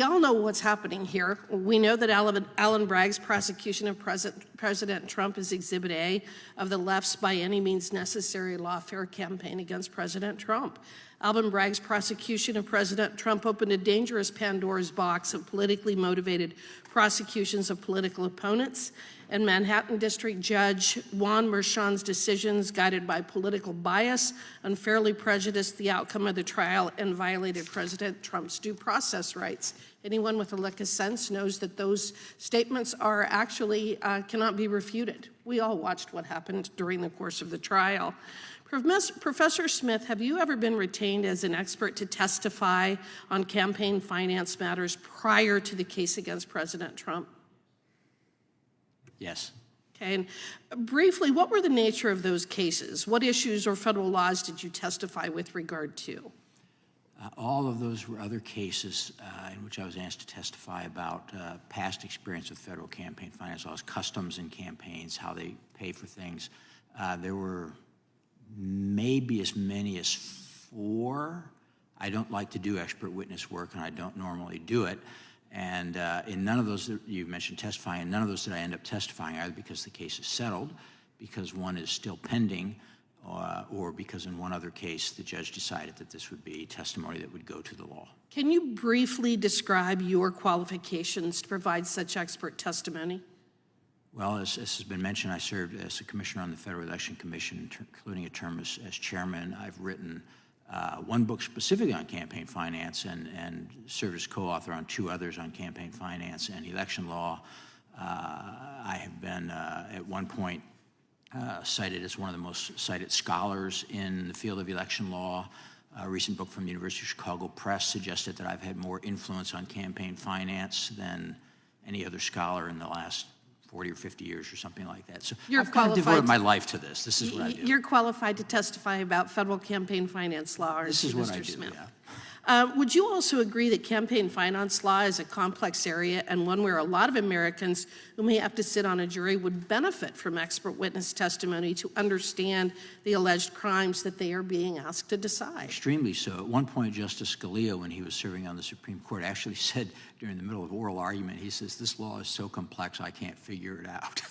all know what's happening here. We know that Alan Bragg's prosecution of President Trump is Exhibit A of the left's by any means necessary lawfare campaign against President Trump. Alvin Bragg's prosecution of President Trump opened a dangerous Pandora's box of politically motivated prosecutions of political opponents, and Manhattan District Judge Juan Merchan's decisions, guided by political bias, unfairly prejudiced the outcome of the trial and violated President Trump's due process rights. Anyone with a lick of sense knows that those statements are actually cannot be refuted. We all watched what happened during the course of the trial. Professor Smith, have you ever been retained as an expert to testify on campaign finance matters prior to the case against President Trump? Yes. Okay, and briefly, what were the nature of those cases? What issues or federal laws did you testify with regard to? All of those were other cases in which I was asked to testify about past experience with federal campaign finance laws, customs in campaigns, how they pay for things. There were maybe as many as 4. I don't like to do expert witness work, and I don't normally do it. And in none of those that you mentioned testifying, none of those did I end up testifying, either because the case is settled, because one is still pending, or because in one other case the judge decided that this would be testimony that would go to the law. Can you briefly describe your qualifications to provide such expert testimony? Well, as has been mentioned, I served as a commissioner on the Federal Election Commission, including a term as chairman. I've written one book specifically on campaign finance and served as co-author on 2 others on campaign finance and election law. I have been, at one point, cited as one of the most cited scholars in the field of election law. A recent book from the University of Chicago Press suggested that I've had more influence on campaign finance than any other scholar in the last 40 or 50 years or something like that. So I've kind of devoted my life to this. This is what I do. You're qualified to testify about federal campaign finance law, aren't This you, is what Mr. I do, Smith? yeah. Would you also agree that campaign finance law is a complex area and one where a lot of Americans who may have to sit on a jury would benefit from expert witness testimony to understand the alleged crimes that they are being asked to decide? Extremely so. At one point, Justice Scalia, when he was serving on the Supreme Court, actually said during the middle of oral argument, he says, "This law is so complex, I can't figure it out."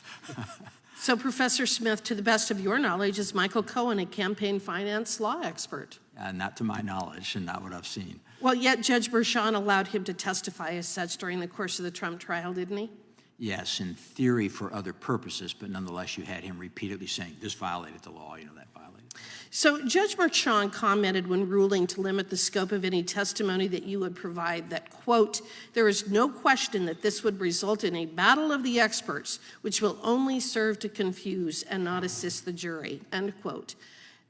So, Professor Smith, to the best of your knowledge, is Michael Cohen a campaign finance law expert? not to my knowledge and not what I've seen. Well, yet Judge Merchan allowed him to testify as such during the course of the Trump trial, didn't he? Yes, in theory for other purposes, but nonetheless you had him repeatedly saying, this violated the law, that violated. So Judge Merchan commented when ruling to limit the scope of any testimony that you would provide that, quote, there is no question that this would result in a battle of the experts, which will only serve to confuse and not assist the jury, end quote.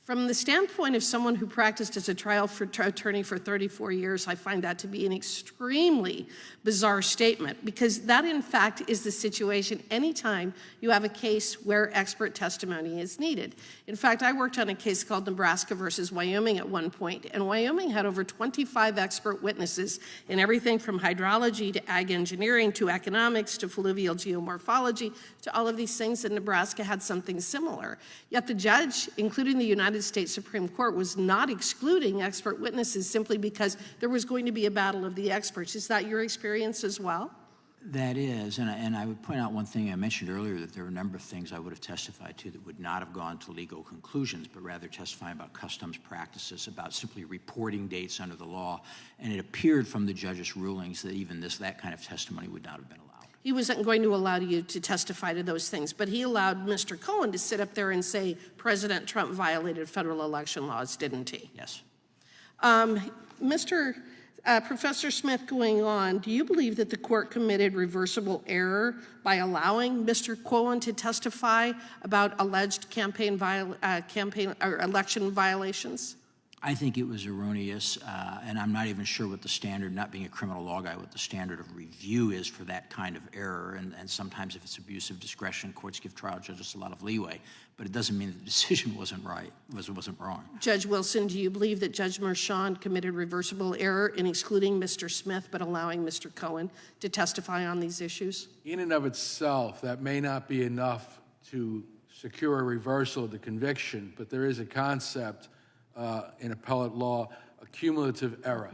From the standpoint of someone who practiced as a trial attorney for 34 years, I find that to be an extremely bizarre statement, because that, in fact, is the situation anytime you have a case where expert testimony is needed. In fact, I worked on a case called Nebraska versus Wyoming at one point, and Wyoming had over 25 expert witnesses in everything from hydrology to ag engineering to economics to fluvial geomorphology to all of these things, and Nebraska had something similar. Yet the judge, including the United States Supreme Court, was not excluding expert witnesses simply because there was going to be a battle of the experts. Is that your experience as well? That is, and I would point out one thing I mentioned earlier, that there are a number of things I would have testified to that would not have gone to legal conclusions, but rather testifying about customs practices, about simply reporting dates under the law. And it appeared from the judge's rulings that even that kind of testimony would not have been allowed. He wasn't going to allow you to testify to those things, but he allowed Mr. Cohen to sit up there and say President Trump violated federal election laws, didn't he? Yes. Professor Smith, going on, do you believe that the court committed reversible error by allowing Mr. Cohen to testify about alleged election violations? I think it was erroneous, and I'm not even sure what the standard, not being a criminal law guy, what the standard of review is for that kind of error. And sometimes if it's abuse of discretion, courts give trial judges a lot of leeway. But it doesn't mean that the decision wasn't right, wasn't wrong. Judge Wilson, do you believe that Judge Merchan committed reversible error in excluding Mr. Smith but allowing Mr. Cohen to testify on these issues? In and of itself, that may not be enough to secure a reversal of the conviction, but there is a concept in appellate law, a cumulative error.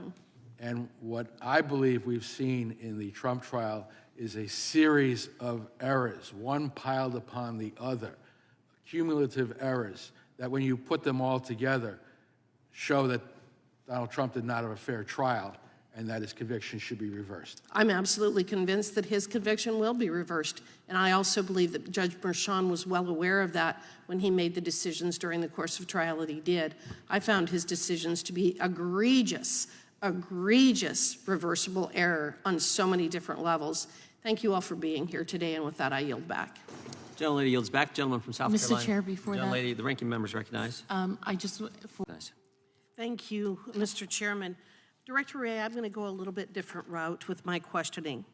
And what I believe we've seen in the Trump trial is a series of errors, one piled upon the other, cumulative errors that when you put them all together show that Donald Trump did not have a fair trial and that his conviction should be reversed. I'm absolutely convinced that his conviction will be reversed. And I also believe that Judge Merchan was well aware of that when he made the decisions during the course of trial that he did. I found his decisions to be egregious reversible error on so many different levels. Thank you all for being here today, and with that, I yield back. Gentlelady yields back. Gentleman from South Mr. Carolina. Chair, before that- Gentlelady, the ranking member is recognized. Thank you, Mr. Chairman. Director Wray, I'm going to go a little bit different route with my questioning.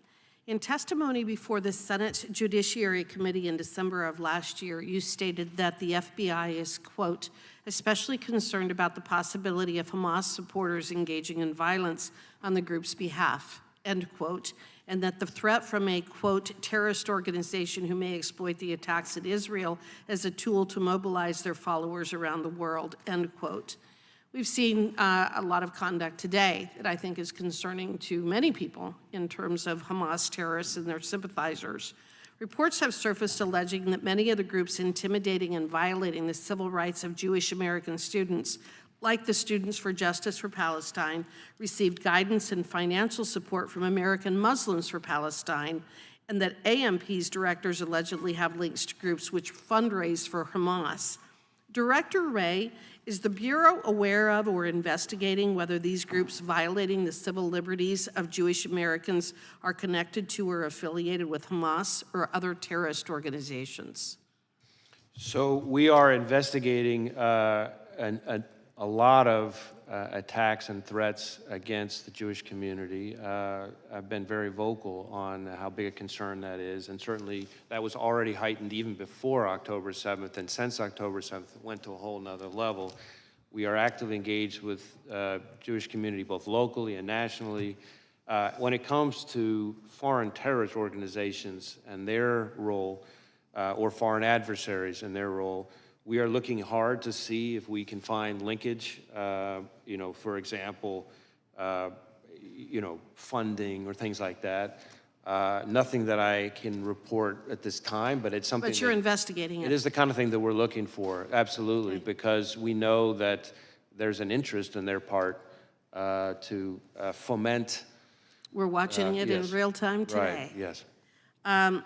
In testimony before the Senate Judiciary Committee in December of last year, you stated that the FBI is, quote, especially concerned about the possibility of Hamas supporters engaging in violence on the group's behalf, end quote, and that the threat from a, quote, terrorist organization who may exploit the attacks in Israel as a tool to mobilize their followers around the world, end quote. We've seen a lot of conduct today that I think is concerning to many people in terms of Hamas terrorists and their sympathizers. Reports have surfaced alleging that many of the groups intimidating and violating the civil rights of Jewish American students, like the Students for Justice for Palestine, received guidance and financial support from American Muslims for Palestine, and that AMP's directors allegedly have links to groups which fundraise for Hamas. Director Wray, is the Bureau aware of or investigating whether these groups violating the civil liberties of Jewish Americans are connected to or affiliated with Hamas or other terrorist organizations? So we are investigating a lot of attacks and threats against the Jewish community. I've been very vocal on how big a concern that is, and certainly that was already heightened even before October 7th, and since October 7th, it went to a whole nother level. We are actively engaged with Jewish community, both locally and nationally. When it comes to foreign terrorist organizations and their role, or foreign adversaries and their role, we are looking hard to see if we can find linkage, for example, funding or things like that. Nothing that I can report at this time, but it's something. But you're investigating it. It is the kind of thing that we're looking for, absolutely, because we know that there's an interest in their part to foment. We're watching it in yes. real time today. Right, yes.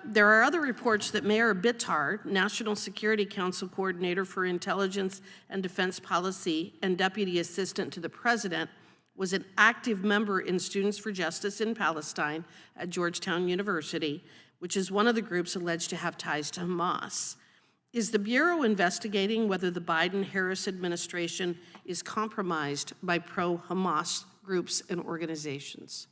There are other reports that Mayor Bitar, National Security Council Coordinator for Intelligence and Defense Policy and Deputy Assistant to the President, was an active member in Students for Justice in Palestine at Georgetown University, which is one of the groups alleged to have ties to Hamas. Is the Bureau investigating whether the Biden-Harris administration is compromised by pro-Hamas groups and organizations?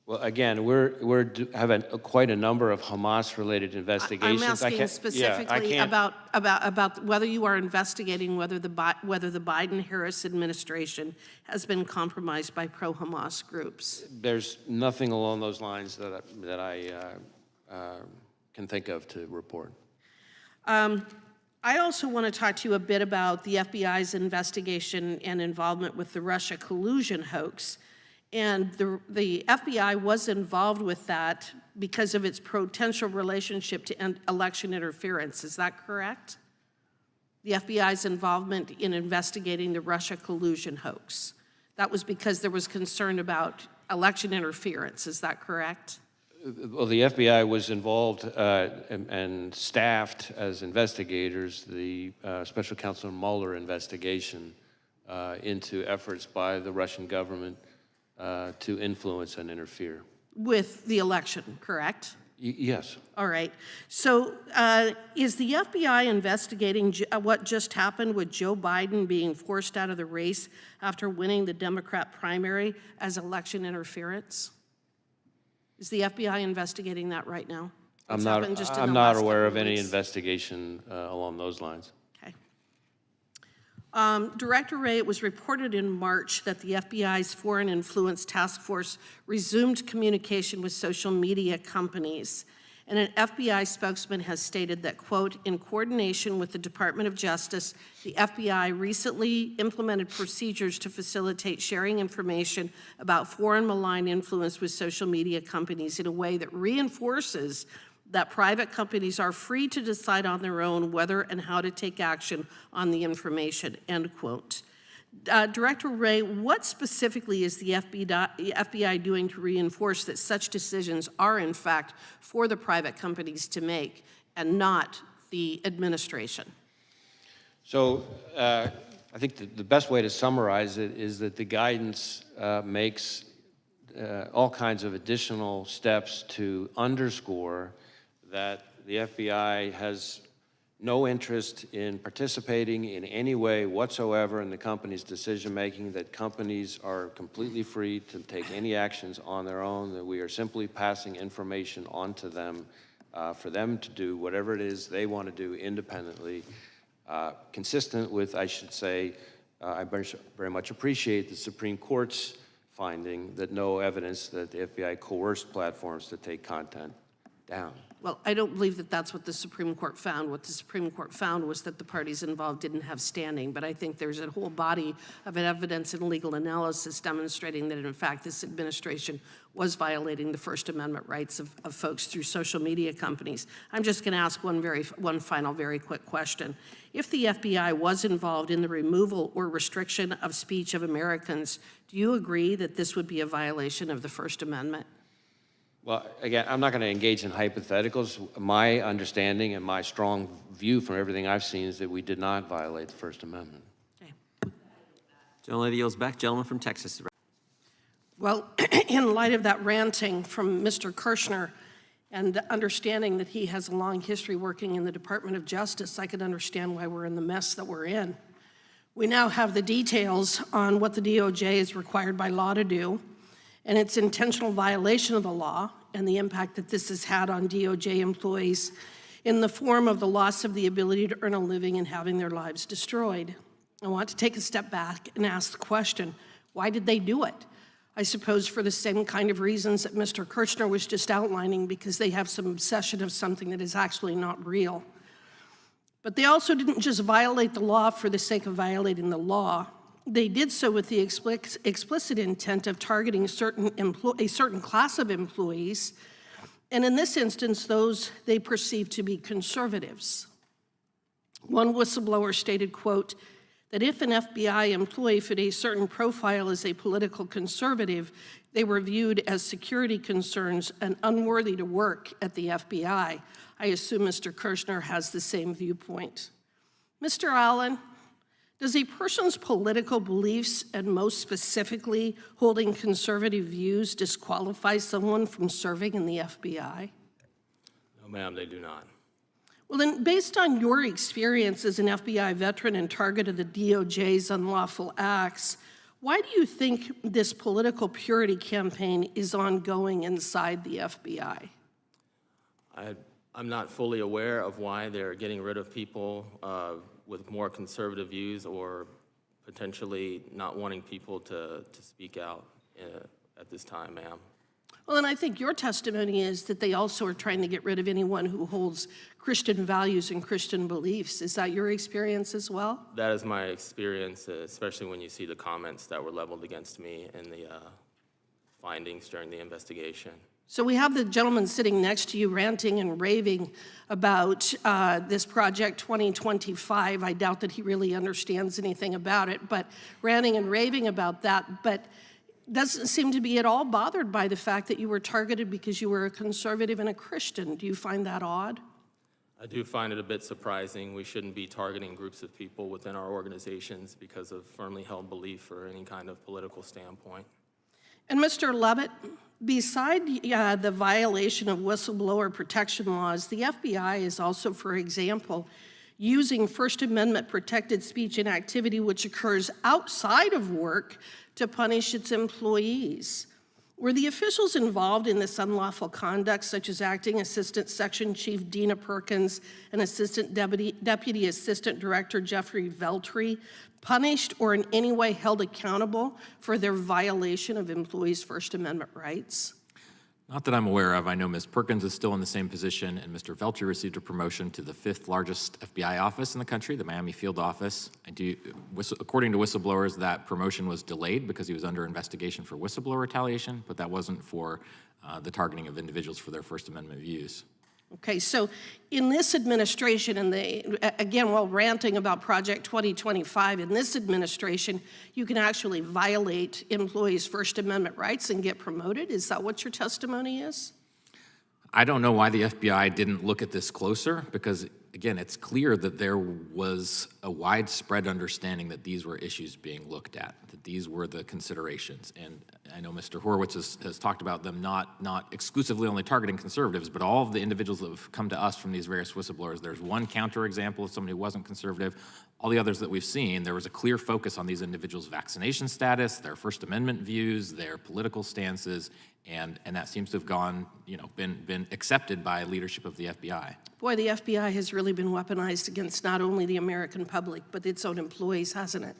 Well, again, we're having quite a number of Hamas-related investigations. I'm asking specifically about whether you are investigating whether the Biden-Harris administration has been compromised by pro-Hamas groups. There's nothing along those lines that I can think of to report. I also want to talk to you a bit about the FBI's investigation and involvement with the Russia collusion hoax. And the FBI was involved with that because of its potential relationship to election interference. Is that correct? The FBI's involvement in investigating the Russia collusion hoax. That was because there was concern about election interference. Is that correct? Well, the FBI was involved and staffed as investigators the Special Counsel Mueller investigation into efforts by the Russian government to influence and interfere. With the election, correct? Yes. All right. So is the FBI investigating what just happened with Joe Biden being forced out of the race after winning the Democrat primary as election interference? Is the FBI investigating that right now? I'm not aware of any investigation along those lines. Director Wray, it was reported in March that the FBI's Foreign Influence Task Force resumed communication with social media companies. And an FBI spokesman has stated that, quote, in coordination with the Department of Justice, the FBI recently implemented procedures to facilitate sharing information about foreign malign influence with social media companies in a way that reinforces that private companies are free to decide on their own whether and how to take action on the information, end quote. Director Wray, what specifically is the FBI doing to reinforce that such decisions are in fact for the private companies to make and not the administration? So I think the best way to summarize it is that the guidance makes all kinds of additional steps to underscore that the FBI has no interest in participating in any way whatsoever in the company's decision-making, that companies are completely free to take any actions on their own, that we are simply passing information on to them for them to do whatever it is they want to do independently, consistent with, I should say, I very much appreciate the Supreme Court's finding that no evidence that the FBI coerced platforms to take content down. Well, I don't believe that that's what the Supreme Court found. What the Supreme Court found was that the parties involved didn't have standing, but I think there's a whole body of evidence and legal analysis demonstrating that, in fact, this administration was violating the First Amendment rights of folks through social media companies. I'm just going to ask one final very quick question. If the FBI was involved in the removal or restriction of speech of Americans, do you agree that this would be a violation of the First Amendment? Well, again, I'm not going to engage in hypotheticals. My understanding and my strong view from everything I've seen is that we did not violate the First Amendment. Okay. Gentlelady yields back. Gentleman from Texas. Well, in light of that ranting from Mr. Kirshner and understanding that he has a long history working in the Department of Justice, I can understand why we're in the mess that we're in. We now have the details on what the DOJ is required by law to do, and its intentional violation of the law and the impact that this has had on DOJ employees in the form of the loss of the ability to earn a living and having their lives destroyed. I want to take a step back and ask the question, why did they do it? I suppose for the same kind of reasons that Mr. Kirshner was just outlining, because they have some obsession of something that is actually not real. But they also didn't just violate the law for the sake of violating the law. They did so with the explicit intent of targeting a certain class of employees, and in this instance, those they perceived to be conservatives. One whistleblower stated, quote, that if an FBI employee fit a certain profile as a political conservative, they were viewed as security concerns and unworthy to work at the FBI. I assume Mr. Kirshner has the same viewpoint. Mr. Allen, does a person's political beliefs, and most specifically holding conservative views, disqualify someone from serving in the FBI? No, ma'am, they do not. Well, then, based on your experience as an FBI veteran and target of the DOJ's unlawful acts, why do you think this political purity campaign is ongoing inside the FBI? I'm not fully aware of why they're getting rid of people with more conservative views or potentially not wanting people to speak out at this time, ma'am. Well, and I think your testimony is that they also are trying to get rid of anyone who holds Christian values and Christian beliefs. Is that your experience as well? That is my experience, especially when you see the comments that were leveled against me and the findings during the investigation. So we have the gentleman sitting next to you ranting and raving about this Project 2025. I doubt that he really understands anything about it, but ranting and raving about that, but doesn't seem to be at all bothered by the fact that you were targeted because you were a conservative and a Christian. Do you find that odd? I do find it a bit surprising. We shouldn't be targeting groups of people within our organizations because of firmly held belief or any kind of political standpoint. And Mr. Levitt, beside the violation of whistleblower protection laws, the FBI is also, for example, using First Amendment protected speech and activity which occurs outside of work to punish its employees. Were the officials involved in this unlawful conduct, such as Acting Assistant Section Chief Dina Perkins and Assistant Deputy Assistant Director Jeffrey Veltri, punished or in any way held accountable for their violation of employees' First Amendment rights? Not that I'm aware of. I know Ms. Perkins is still in the same position, and Mr. Veltri received a promotion to the 5th largest FBI office in the country, the Miami field office. According to whistleblowers, that promotion was delayed because he was under investigation for whistleblower retaliation, but that wasn't for the targeting of individuals for their First Amendment views. Okay, so in this administration, and again, while ranting about Project 2025, in this administration, you can actually violate employees' First Amendment rights and get promoted? Is that what your testimony is? I don't know why the FBI didn't look at this closer because, again, it's clear that there was a widespread understanding that these were issues being looked at, that these were the considerations. And I know Mr. Horowitz has talked about them not exclusively only targeting conservatives, but all of the individuals that have come to us from these various whistleblowers. There's one counterexample of somebody who wasn't conservative. All the others that we've seen, there was a clear focus on these individuals' vaccination status, their First Amendment views, their political stances, and that seems to have gone, been accepted by leadership of the FBI. Boy, the FBI has really been weaponized against not only the American public, but its own employees, hasn't it?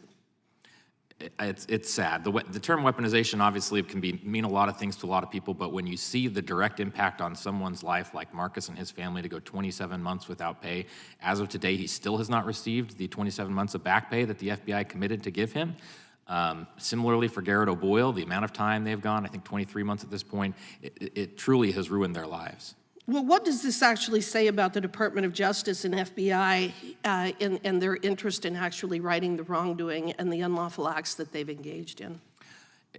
It's sad. The term weaponization obviously can mean a lot of things to a lot of people, but when you see the direct impact on someone's life, like Marcus and his family, to go 27 months without pay, as of today, he still has not received the 27 months of back pay that the FBI committed to give him. Similarly for Garrett O'Boyle, the amount of time they've gone, I think 23 months at this point, it truly has ruined their lives. Well, what does this actually say about the Department of Justice and FBI and their interest in actually righting the wrongdoing and the unlawful acts that they've engaged in?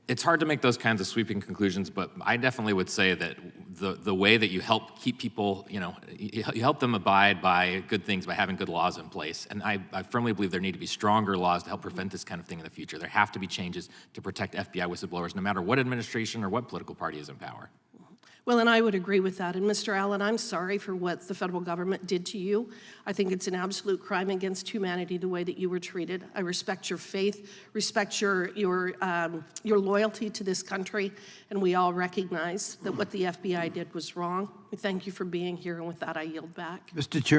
It's hard to make those kinds of sweeping conclusions, but I definitely would say that the way that you help keep people, you help them abide by good things by having good laws in place. And I firmly believe there need to be stronger laws to help prevent this kind of thing in the future. There have to be changes to protect FBI whistleblowers, no matter what administration or what political party is in power. Well, and I would agree with that. And Mr. Allen, I'm sorry for what the federal government did to you. I think it's an absolute crime against humanity the way that you were treated. I respect your faith, respect your loyalty to this country, and we all recognize that what the FBI did was wrong. We thank you for being here, and with that, I yield back. Mr. Chairman.